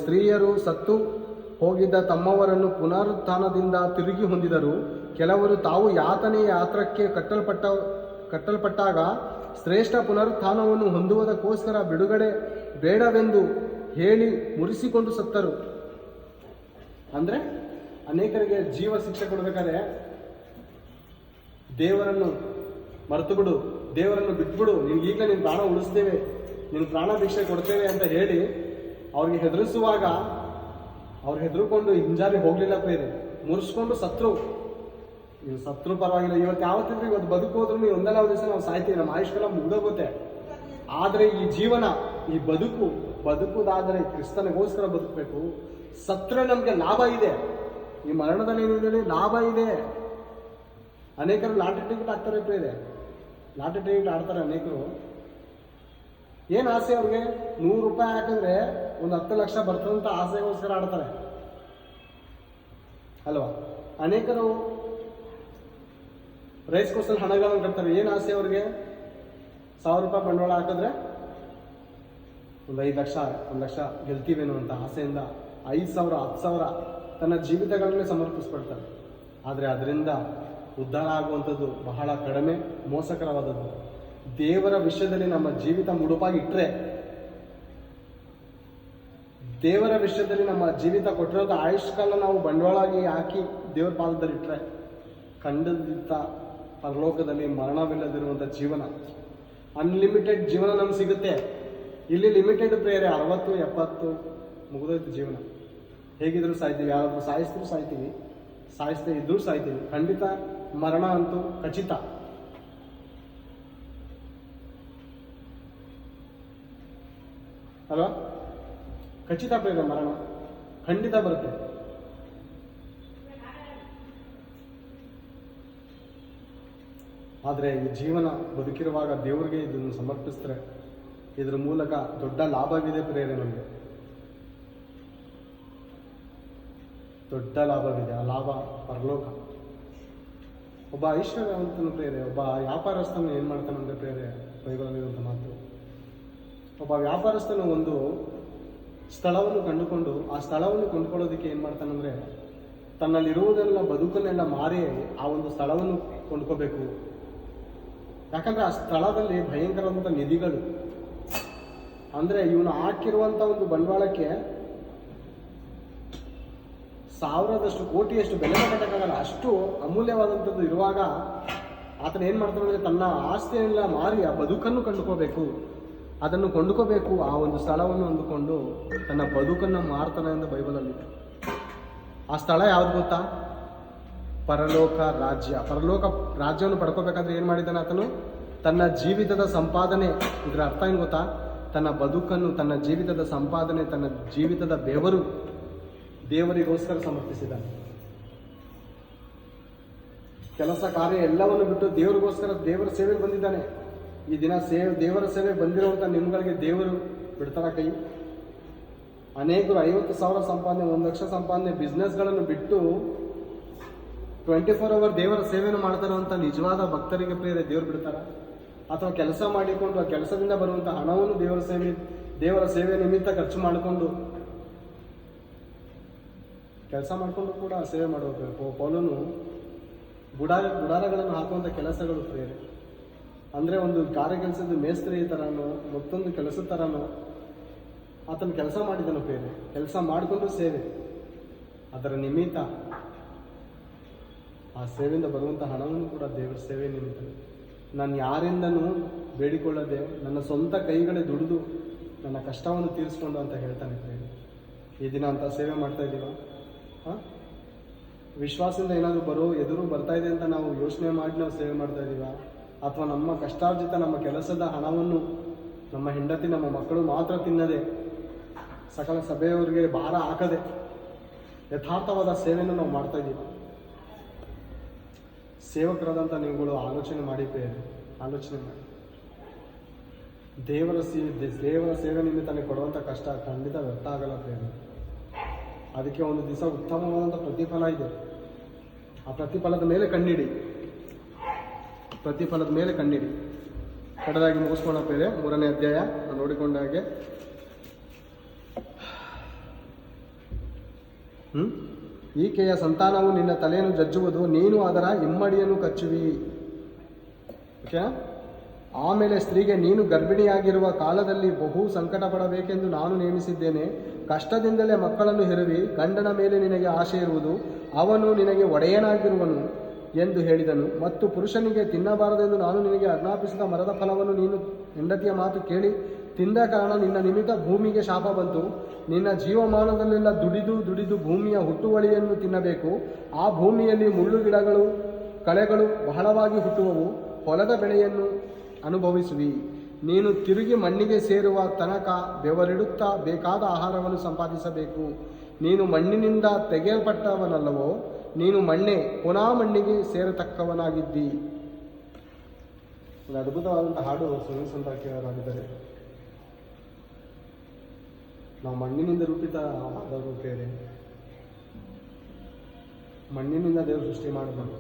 ಸ್ತ್ರೀಯರು ಸತ್ತು ಹೋಗಿದ್ದ ತಮ್ಮವರನ್ನು ಪುನರುತ್ಥಾನದಿಂದ ತಿರುಗಿ ಹೊಂದಿದರು. ಕೆಲವರು ತಾವು ಯಾತ್ರಕ್ಕೆ ಕಟ್ಟಲ್ಪಟ್ಟಾಗ ಶ್ರೇಷ್ಠ ಪುನರುತ್ಥಾನವನ್ನು ಹೊಂದುವುದಕ್ಕೋಸ್ಕರ ಬಿಡುಗಡೆ ಬೇಡವೆಂದು ಹೇಳಿ ಮುರಿಸಿಕೊಂಡು ಸತ್ತರು. ಅಂದರೆ ಅನೇಕರಿಗೆ ಜೀವ ಶಿಕ್ಷೆ ಕೊಡಬೇಕಾದ್ರೆ ದೇವರನ್ನು ಮರೆತು ಬಿಡು, ದೇವರನ್ನು ಬಿಟ್ಬಿಡು, ನಿನ್ಗೆ ಈಗಲೇ ನಿನ್ನ ಪ್ರಾಣ ಉಳಿಸ್ತೇವೆ, ನಿನ್ನ ಪ್ರಾಣ ಭಿಕ್ಷೆ ಕೊಡ್ತೇವೆ ಅಂತ ಹೇಳಿ ಅವ್ರಿಗೆ ಹೆದರಿಸುವಾಗ ಅವ್ರು ಹೆದರ್ಕೊಂಡು ಹಿಂಜಾರಿ ಹೋಗ್ಲಿಲ್ಲ ಪ್ರೇರೆ, ಮುರಿಸ್ಕೊಂಡು ಸತ್ರು. ನೀವು ಸತ್ರು ಪರವಾಗಿಲ್ಲ, ಇವತ್ತು ಯಾವತ್ತಿದ್ರು ಇವತ್ತು ಬದುಕೋದ್ರೂ ಒಂದಲ್ಲ ಒಂದು ದಿವಸ ನಾವು ಸಾಯ್ತೀವಿ, ನಮ್ಮ ಆಯುಷ್ಕಾಲ ಮುಗ್ದೋಗುತ್ತೆ. ಆದರೆ ಈ ಜೀವನ, ಈ ಬದುಕುದಾದರೆ ಕ್ರಿಸ್ತನಿಗೋಸ್ಕರ ಬದುಕಬೇಕು. ಸತ್ರೆ ನಮಗೆ ಲಾಭ ಇದೆ. ಈ ಮರಣದಲ್ಲಿ ಏನಿದೆ ಲಾಭ ಇದೆ. ಅನೇಕರು ಲಾಟರಿ ಟಿಕೆಟ್ ಹಾಕ್ತಾರೆ ಪ್ರೇರೆ, ಲಾಟರಿ ಟಿಕೆಟ್ ಆಡ್ತಾರೆ ಅನೇಕರು. ಏನು ಆಸೆ ಅವ್ರಿಗೆ? 100 ರೂಪಾಯಿ ಹಾಕಿದ್ರೆ ಒಂದು 10 ಲಕ್ಷ ಬರ್ತದಂತ ಆಸೆಗೋಸ್ಕರ ಆಡ್ತಾರೆ ಅಲ್ವಾ? ಅನೇಕರು ರೈಸ್ ಕೋರ್ಸಲ್ಲಿ ಹಣಗಳನ್ನು ಕಟ್ತಾರೆ. ಏನು ಆಸೆ ಅವ್ರಿಗೆ? 1000 ರೂಪಾಯಿ ಬಂಡವಾಳ ಹಾಕಿದ್ರೆ ಒಂದು 5 ಲಕ್ಷ, 1 ಲಕ್ಷ ಗೆಲ್ತೀವೇನೋ ಅಂತ ಆಸೆಯಿಂದ 5,000, 10,000 ತನ್ನ ಜೀವಿತಗಳನ್ನೇ ಸಮರ್ಪಿಸ್ಬಿಡ್ತಾರೆ. ಆದರೆ ಅದರಿಂದ ಉದ್ಧಾರ ಆಗುವಂಥದ್ದು ಬಹಳ ಕಡಿಮೆ, ಮೋಸಕರವಾದದ್ದು. ದೇವರ ವಿಷಯದಲ್ಲಿ ನಮ್ಮ ಜೀವಿತ ಮುಡುಪಾಗಿ ಇಟ್ಟರೆ, ದೇವರ ವಿಷಯದಲ್ಲಿ ನಮ್ಮ ಜೀವಿತ ಕೊಟ್ಟಿರೋದು ಆಯುಷ್ಕಾಲ ನಾವು ಬಂಡವಾಳಾಗಿ ಹಾಕಿ ದೇವರ ಪಾದದಲ್ಲಿ ಇಟ್ಟರೆ, ಖಂಡಿತ ಪರಲೋಕದಲ್ಲಿ ಮರಣವಿಲ್ಲದಿರುವಂಥ ಜೀವನ, ಅನ್ಲಿಮಿಟೆಡ್ ಜೀವನ ನಮ್ಗೆ ಸಿಗುತ್ತೆ. ಇಲ್ಲಿ ಲಿಮಿಟೆಡ್ ಪ್ರೇರೆ 60, 70 ಮುಗಿದೋಯ್ತು ಜೀವನ. ಹೇಗಿದ್ರು ಸಾಯ್ತೀವಿ, ಯಾರಾದರೂ ಸಾಯಿಸಿದ್ರು ಸಾಯ್ತೀವಿ, ಸಾಯಿಸದೇ ಇದ್ರೂ ಸಾಯ್ತೀವಿ. ಖಂಡಿತ ಮರಣ ಅಂತೂ ಖಚಿತ. ಅಲ್ವಾ? ಖಚಿತ ಪ್ರೇರೆ, ಮರಣ ಖಂಡಿತ ಬರುತ್ತೆ. ಆದರೆ ಈ ಜೀವನ ಬದುಕಿರುವಾಗ ದೇವರಿಗೆ ಇದನ್ನು ಸಮರ್ಪಿಸಿದ್ರೆ ಇದರ ಮೂಲಕ ದೊಡ್ಡ ಲಾಭವಿದೆ ಪ್ರೇರೆ. ನಮಗೆ ದೊಡ್ಡ ಲಾಭವಿದೆ. ಆ ಲಾಭ ಪರಲೋಕ. ಒಬ್ಬ ಐಶ್ವರ್ಯವಂತನ ಪ್ರೇರೆ, ಒಬ್ಬ ವ್ಯಾಪಾರಸ್ಥನು ಏನು ಮಾಡ್ತಾನಂದ್ರೆ ಪ್ರೇರೆ, ಬೈಬಲಲ್ಲಿರುವಂಥ ಮಾತು, ಒಬ್ಬ ವ್ಯಾಪಾರಸ್ಥನು ಒಂದು ಸ್ಥಳವನ್ನು ಕಂಡುಕೊಂಡು ಆ ಸ್ಥಳವನ್ನು ಕೊಂಡ್ಕೊಳ್ಳೋದಕ್ಕೆ ಏನು ಮಾಡ್ತಾನಂದ್ರೆ ತನ್ನಲ್ಲಿರುವುದೆಲ್ಲ ಬದುಕನ್ನೆಲ್ಲ ಮಾರಿ ಆ ಒಂದು ಸ್ಥಳವನ್ನು ಕೊಂಡ್ಕೋಬೇಕು. ಯಾಕಂದ್ರೆ ಆ ಸ್ಥಳದಲ್ಲಿ ಭಯಂಕರವಾದಂಥ ನಿಧಿಗಳು, ಅಂದರೆ ಇವನು ಹಾಕಿರುವಂಥ ಒಂದು ಬಂಡವಾಳಕ್ಕೆ 1000ದಷ್ಟು ಕೋಟಿಯಷ್ಟು ಬೆಲೆ ಕಟ್ಟಕ್ಕಾಗಲ್ಲ. ಅಷ್ಟು ಅಮೂಲ್ಯವಾದಂಥದ್ದು ಇರುವಾಗ ಆತನ ಏನು ಮಾಡ್ತಾನೆ ಅಂದರೆ ತನ್ನ ಆಸ್ತಿಯನ್ನೆಲ್ಲ ಮಾರಿ ಆ ಬದುಕನ್ನು ಕಂಡುಕೋಬೇಕು, ಅದನ್ನು ಕೊಂಡುಕೋಬೇಕು. ಆ ಒಂದು ಸ್ಥಳವನ್ನು ಅಂದುಕೊಂಡು ತನ್ನ ಬದುಕನ್ನು ಮಾರ್ತಾನೆ ಎಂದು ಬೈಬಲಲ್ಲಿ. ಆ ಸ್ಥಳ ಯಾವ್ದು ಗೊತ್ತಾ? ಪರಲೋಕ ರಾಜ್ಯ. ಪರಲೋಕ ರಾಜ್ಯವನ್ನು ಪಡ್ಕೋಬೇಕಾದ್ರೆ ಏನು ಮಾಡಿದ್ದಾನೆ ಆತನು? ತನ್ನ ಜೀವಿತದ ಸಂಪಾದನೆ, ಇದರ ಅರ್ಥ ಏನು ಗೊತ್ತಾ? ತನ್ನ ಬದುಕನ್ನು, ತನ್ನ ಜೀವಿತದ ಸಂಪಾದನೆ, ತನ್ನ ಜೀವಿತದ ಬೆವರು ದೇವರಿಗೋಸ್ಕರ ಸಮರ್ಪಿಸಿದ್ದಾನೆ. ಕೆಲಸ ಕಾರ್ಯ ಎಲ್ಲವನ್ನು ಬಿಟ್ಟು ದೇವರಿಗೋಸ್ಕರ, ದೇವರ ಸೇವೆಗೆ ಬಂದಿದ್ದಾನೆ. ಈ ದಿನ ದೇವರ ಸೇವೆ ಬಂದಿರುವಂಥ ನಿಮ್ಗಳಿಗೆ ದೇವರು ಬಿಡ್ತಾರ ಕೈ? ಅನೇಕರು 50,000 ಸಂಪಾದನೆ, 1 ಲಕ್ಷ ಸಂಪಾದನೆ, ಬಿಸ್ನೆಸ್ಗಳನ್ನು ಬಿಟ್ಟು 24 ಅವರ್ ದೇವರ ಸೇವೆಯನ್ನು ಮಾಡ್ತಾರಂಥ ನಿಜವಾದ ಭಕ್ತರಿಗೆ ಪ್ರೇರೆ ದೇವರು ಬಿಡ್ತಾರ? ಅಥವಾ ಕೆಲಸ ಮಾಡಿಕೊಂಡು ಆ ಕೆಲಸದಿಂದ ಬರುವಂಥ ಹಣವನ್ನು ದೇವರ ಸೇವೆ ನಿಮಿತ್ತ ಖರ್ಚು ಮಾಡಿಕೊಂಡು ಕೆಲಸ ಮಾಡಿಕೊಂಡು ಕೂಡ ಸೇವೆ ಮಾಡಬೇಕು. ಪೌಲನು ಗುಡಾರಗಳನ್ನು ಹಾಕುವಂಥ ಕೆಲಸಗಳು ಪ್ರೇರೆ, ಅಂದರೆ ಒಂದು ಕಾರ್ಯ ಕೆಲಸದ ಮೇಸ್ತ್ರಿ ಥರನೋ ಮತ್ತೊಂದು ಕೆಲಸದ ಥರನೋ ಆತನ ಕೆಲಸ ಮಾಡಿದನು ಪ್ರೇರೆ. ಕೆಲಸ ಮಾಡಿಕೊಂಡು ಸೇವೆ, ಅದರ ನಿಮಿತ್ತ ಆ ಸೇವೆಯಿಂದ ಬರುವಂಥ ಹಣವನ್ನು ಕೂಡ ದೇವರ ಸೇವೆ ನಿಮಿತ್ತ ನಾನು ಯಾರಿಂದನೂ ಬೇಡಿಕೊಳ್ಳದೆ ನನ್ನ ಸ್ವಂತ ಕೈಗಳೇ ದುಡಿದು ನನ್ನ ಕಷ್ಟವನ್ನು ತೀರಿಸ್ಕೊಂಡು ಅಂತ ಹೇಳ್ತಾನೆ ಪ್ರೇರೆ. ಈ ದಿನ ಅಂತ ಸೇವೆ ಮಾಡ್ತಾ ಇದ್ದೀವ? ಹಾಂ, ವಿಶ್ವಾಸದಿಂದ ಏನಾದರೂ ಎದುರು ಬರ್ತಾ ಇದೆ ಅಂತ ನಾವು ಯೋಚನೆ ಮಾಡಿ ನಾವು ಸೇವೆ ಮಾಡ್ತಾ ಇದ್ದೀವ? ಅಥವಾ ನಮ್ಮ ಕಷ್ಟಾರ್ಜಿತ ನಮ್ಮ ಕೆಲಸದ ಹಣವನ್ನು ನಮ್ಮ ಹೆಂಡತಿ ನಮ್ಮ ಮಕ್ಕಳು ಮಾತ್ರ ತಿನ್ನದೆ, ಸಕಲ ಸಭೆಯವರಿಗೆ ಭಾರ ಹಾಕದೆ ಯಥಾರ್ಥವಾದ ಸೇವೆಯನ್ನು ನಾವು ಮಾಡ್ತಾ ಇದ್ದೀವ? ಸೇವಕರಾದಂಥ ನೀವುಗಳು ಆಲೋಚನೆ ಮಾಡಿ ಪ್ರೇರೆ, ಆಲೋಚನೆ ಮಾಡಿ. ದೇವರ ಸೇವೆ ನಿಮಿತ್ತ ಕೊಡುವಂಥ ಕಷ್ಟ ಖಂಡಿತ ವ್ಯರ್ಥ ಆಗಲ್ಲ ಪ್ರೇರೆ. ಅದಕ್ಕೆ ಒಂದು ದಿವಸ ಉತ್ತಮವಾದಂಥ ಪ್ರತಿಫಲ ಇದೆ. ಆ ಪ್ರತಿಫಲದ ಮೇಲೆ ಕಣ್ಣಿಡಿ, ಪ್ರತಿಫಲದ ಮೇಲೆ ಕಣ್ಣಿಡಿ. ಕಡೆದಾಗಿ ಮುಗಿಸ್ಕೊಳ್ಳೋ ಪ್ರೇರೆ 3ನೇ ಅಧ್ಯಾಯ ನೋಡಿಕೊಂಡ ಹಾಗೆ. ಈಕೆಯ ಸಂತಾನವು ನಿನ್ನ ತಲೆಯನ್ನು ಜಜ್ಜುವುದು, ನೀನು ಅದರ ಇಮ್ಮಡಿಯನ್ನು ಕಚ್ಚುವಿ. ಓಕೆ. ಆಮೇಲೆ ಸ್ತ್ರೀಗೆ, ನೀನು ಗರ್ಭಿಣಿಯಾಗಿರುವ ಕಾಲದಲ್ಲಿ ಬಹು ಸಂಕಟ ಪಡಬೇಕೆಂದು ನಾನು ನೇಮಿಸಿದ್ದೇನೆ. ಕಷ್ಟದಿಂದಲೇ ಮಕ್ಕಳನ್ನು ಹೆರುವಿ. ಗಂಡನ ಮೇಲೆ ನಿನಗೆ ಆಶೆ ಇರುವುದು, ಅವನು ನಿನಗೆ ಒಡೆಯನಾಗಿರುವನು ಎಂದು ಹೇಳಿದನು. ಮತ್ತು ಪುರುಷನಿಗೆ, ತಿನ್ನಬಾರದೆಂದು ನಾನು ನಿನಗೆ ಆಜ್ಞಾಪಿಸಿದ ಮರದ ಫಲವನ್ನು ನೀನು ಹೆಂಡತಿಯ ಮಾತು ಕೇಳಿ ತಿಂದ ಕಾರಣ ನಿನ್ನ ನಿಮಿತ್ತ ಭೂಮಿಗೆ ಶಾಪ ಬಂತು. ನಿನ್ನ ಜೀವಮಾನದಲ್ಲೆಲ್ಲ ದುಡಿದು ಭೂಮಿಯ ಹುಟ್ಟುವಳಿಯನ್ನು ತಿನ್ನಬೇಕು. ಆ ಭೂಮಿಯಲ್ಲಿ ಮುಳ್ಳು ಗಿಡಗಳು ಕಳೆಗಳು ಬಹಳವಾಗಿ ಹುಟ್ಟುವವು. ಹೊಲದ ಬೆಳೆಯನ್ನು ಅನುಭವಿಸುವಿ. ನೀನು ತಿರುಗಿ ಮಣ್ಣಿಗೆ ಸೇರುವ ತನಕ ಬೆವರಿಡುತ್ತಾ ಬೇಕಾದ ಆಹಾರವನ್ನು ಸಂಪಾದಿಸಬೇಕು. ನೀನು ಮಣ್ಣಿನಿಂದ ತೆಗೆಯಲ್ಪಟ್ಟವನಲ್ಲವೋ, ನೀನು ಮಣ್ಣೆ, ಪುನಃ ಮಣ್ಣಿಗೆ ಸೇರತಕ್ಕವನಾಗಿದ್ದಿ. ಒಂದು ಅದ್ಭುತವಾದಂಥ ಹಾಡು ಸುನೀಲ್ ಸಂತಾಕಿಯವರಾಗಿದ್ದಾರೆ. ನಾವು ಮಣ್ಣಿನಿಂದ ರೂಪಿತ ಆದವರು ಬೇರೆ. ಮಣ್ಣಿನಿಂದ ದೇವರು ಸೃಷ್ಟಿ ಮಾಡಬೇಕು,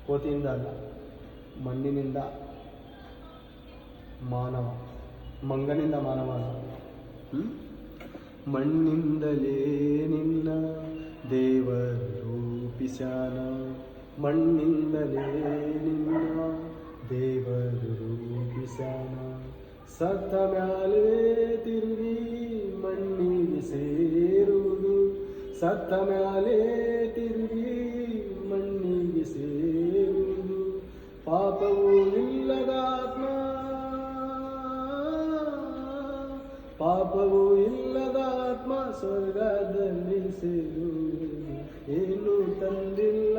ಕೋತಿಯಿಂದ ಅಲ್ಲ. ಮಣ್ಣಿನಿಂದ ಮಾನವ, ಮಂಗನಿಂದ ಮಾನವ. ಮಣ್ಣಿಂದಲೇ ನಿನ್ನ ದೇವರು ರೂಪಿಸ್ಯಾನ, ಮಣ್ಣಿಂದಲೇ ನಿನ್ನ ದೇವರು ರೂಪಿಸ್ಯಾನ. ಸತ್ತ ಮ್ಯಾಲೆ ತಿರುಗಿ ಮಣ್ಣಿಗೆ ಸೇರುವುದು, ಸತ್ತ ಮ್ಯಾಲೆ ತಿರುಗಿ ಮಣ್ಣಿಗೆ ಸೇರುವುದು. ಪಾಪವೂ ಇಲ್ಲದಾತ್ಮ, ಪಾಪವೂ ಇಲ್ಲದಾತ್ಮ ಸ್ವರ್ಗದಲ್ಲಿ ಸೇರುವುದು. ಏನು ತಂದಿಲ್ಲ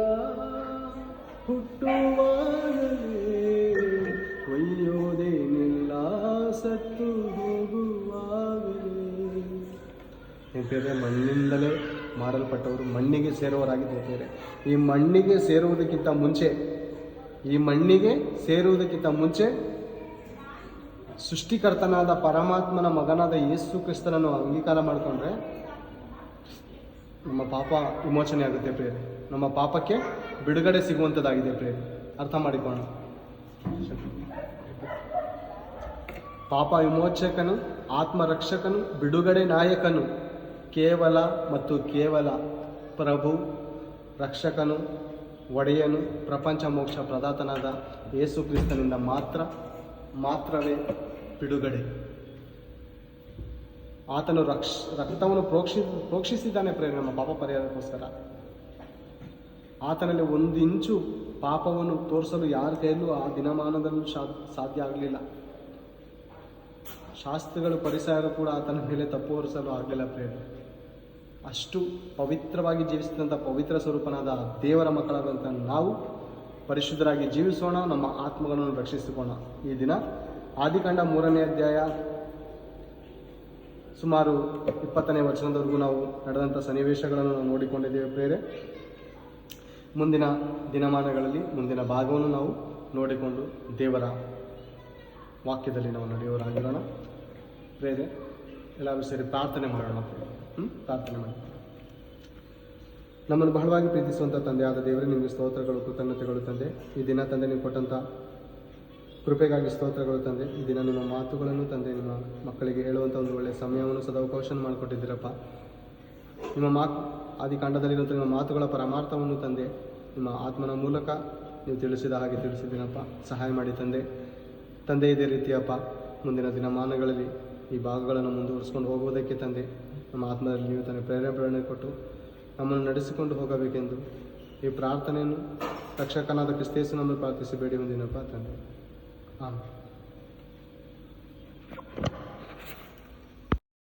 ಹುಟ್ಟುವಾಗಲೇ, ಒಯ್ಯೋದೇನಿಲ್ಲ ಸತ್ತು ಹೋಗುವಾಗಲೇ. ಬೇರೆ ಮಣ್ಣಿಂದಲೇ ಮಾಡಲ್ಪಟ್ಟವರು, ಮಣ್ಣಿಗೆ ಸೇರುವವರಾಗಿದ್ದಾರೆ. ಈ ಮಣ್ಣಿಗೆ ಸೇರುವುದಕ್ಕಿಂತ ಮುಂಚೆ ಸೃಷ್ಟಿಕರ್ತನಾದ ಪರಮಾತ್ಮನ ಮಗನಾದ ಯೇಸು ಕ್ರಿಸ್ತನನ್ನು ಅಂಗೀಕಾರ ಮಾಡಿಕೊಂಡ್ರೆ ನಮ್ಮ ಪಾಪ ವಿಮೋಚನೆ ಆಗುತ್ತೆ ಪ್ರೇರೆ. ನಮ್ಮ ಪಾಪಕ್ಕೆ ಬಿಡುಗಡೆ ಸಿಗುವಂಥದ್ದಾಗಿದೆ ಪ್ರೇರೆ. ಅರ್ಥ ಮಾಡಿಕೊಂಡು, ಪಾಪ ವಿಮೋಚಕನು, ಆತ್ಮರಕ್ಷಕನು, ಬಿಡುಗಡೆ ನಾಯಕನು ಕೇವಲ ಪ್ರಭು, ರಕ್ಷಕನು, ಒಡೆಯನು, ಪ್ರಪಂಚ ಮೋಕ್ಷ ಪ್ರದಾತನಾದ ಯೇಸು ಕ್ರಿಸ್ತನಿಂದ ಮಾತ್ರವೇ ಬಿಡುಗಡೆ. ಆತನು ರಕ್ತವನ್ನು ಪ್ರೋಕ್ಷಿಸಿದ್ದಾನೆ ಪ್ರೇರೆ ನಮ್ಮ ಪಾಪ ಪರಿಹಾರಕ್ಕೋಸ್ಕರ. ಆತನಲ್ಲಿ 1 ಇಂಚು ಪಾಪವನ್ನು ತೋರಿಸಲು ಯಾರ ಕೈಯಲ್ಲೂ ಆ ದಿನಮಾನದಲ್ಲೂ ಸಾಧ್ಯ ಆಗಲಿಲ್ಲ. ಶಾಸ್ತ್ರಿಗಳು, ಪರಿಸರರು ಕೂಡ ಆತನ ಮೇಲೆ ತಪ್ಪು ಹೊರಿಸಲು ಆಗಲಿಲ್ಲ ಪ್ರೇರೆ. ಅಷ್ಟು ಪವಿತ್ರವಾಗಿ ಜೀವಿಸಿದಂಥ ಪವಿತ್ರ ಸ್ವರೂಪನಾದ ದೇವರ ಮಕ್ಕಳಾದಂಥ ನಾವು ಪರಿಶುದ್ಧರಾಗಿ ಜೀವಿಸೋಣ, ನಮ್ಮ ಆತ್ಮಗಳನ್ನು ರಕ್ಷಿಸಿಕೋಣ. ಈ ದಿನ ಆದಿಕಾಂಡ 3ನೇ ಅಧ್ಯಾಯ ಸುಮಾರು 20ನೇ ವಚನದವರೆಗೂ ನಾವು ನಡೆದಂಥ ಸನ್ನಿವೇಶಗಳನ್ನು ನಾವು ನೋಡಿಕೊಂಡಿದ್ದೇವೆ ಪ್ರೇರೆ. ಮುಂದಿನ ದಿನಮಾನಗಳಲ್ಲಿ ಮುಂದಿನ ಭಾಗವನ್ನು ನಾವು ನೋಡಿಕೊಂಡು ದೇವರ ವಾಕ್ಯದಲ್ಲಿ ನಾವು ನಡೆಯುವವರಾಗಿರೋಣ ಪ್ರೇರೆ. ಎಲ್ಲರೂ ಸೇರಿ ಪ್ರಾರ್ಥನೆ ಮಾಡೋಣ. ಪ್ರಾರ್ಥನೆ ಮಾಡಿ. ನಮ್ಮನ್ನು ಬಹಳವಾಗಿ ಪ್ರೀತಿಸುವಂಥ ತಂದೆಯಾದ ದೇವರೇ, ನಿಮಗೆ ಸ್ತೋತ್ರಗಳು, ಕೃತಜ್ಞತೆಗಳು ತಂದೆ. ಈ ದಿನ ತಂದೆ ನೀವು ಕೊಟ್ಟಂಥ ಕೃಪೆಗಾಗಿ ಸ್ತೋತ್ರಗಳು ತಂದೆ. ಈ ದಿನ ನಿಮ್ಮ ಮಾತುಗಳನ್ನು ತಂದೆ ನಿಮ್ಮ ಮಕ್ಕಳಿಗೆ ಹೇಳುವಂಥ ಒಂದು ಒಳ್ಳೆಯ ಸಮಯವನ್ನು ಸದಾವಕಾಶ ಮಾಡಿಕೊಟ್ಟಿದ್ದೀರಪ್ಪ. ನಿಮ್ಮ ಆದಿಕಾಂಡದಲ್ಲಿರುವಂಥ ನಿಮ್ಮ ಮಾತುಗಳ ಪರಮಾರ್ಥವನ್ನು ತಂದೆ ನಿಮ್ಮ ಆತ್ಮನ ಮೂಲಕ ನೀವು ತಿಳಿಸಿದ ಹಾಗೆ ತಿಳಿಸಿದ್ದೀನಪ್ಪ. ಸಹಾಯ ಮಾಡಿ ತಂದೆ ಇದೇ ರೀತಿಯಪ್ಪ ಮುಂದಿನ ದಿನಮಾನಗಳಲ್ಲಿ ಈ ಭಾಗಗಳನ್ನು ಮುಂದುವರಿಸ್ಕೊಂಡು ಹೋಗುವುದಕ್ಕೆ ತಂದೆ ನಮ್ಮ ಆತ್ಮದಲ್ಲಿ ನೀವು ತಂದೆ ಪ್ರೇರಣೆ ಕೊಟ್ಟು ನಮ್ಮನ್ನು ನಡೆಸಿಕೊಂಡು ಹೋಗಬೇಕೆಂದು ಈ ಪ್ರಾರ್ಥನೆಯನ್ನು ರಕ್ಷಕನಾದ ಕ್ರಿಸ್ತೇಸು ನಮ್ಮನ್ನು ಪ್ರಾರ್ಥಿಸಿ ಬೇಡಿ ಒಂದಿನಪ್ಪ ತಂದೆ. ಆಮೇಲೆ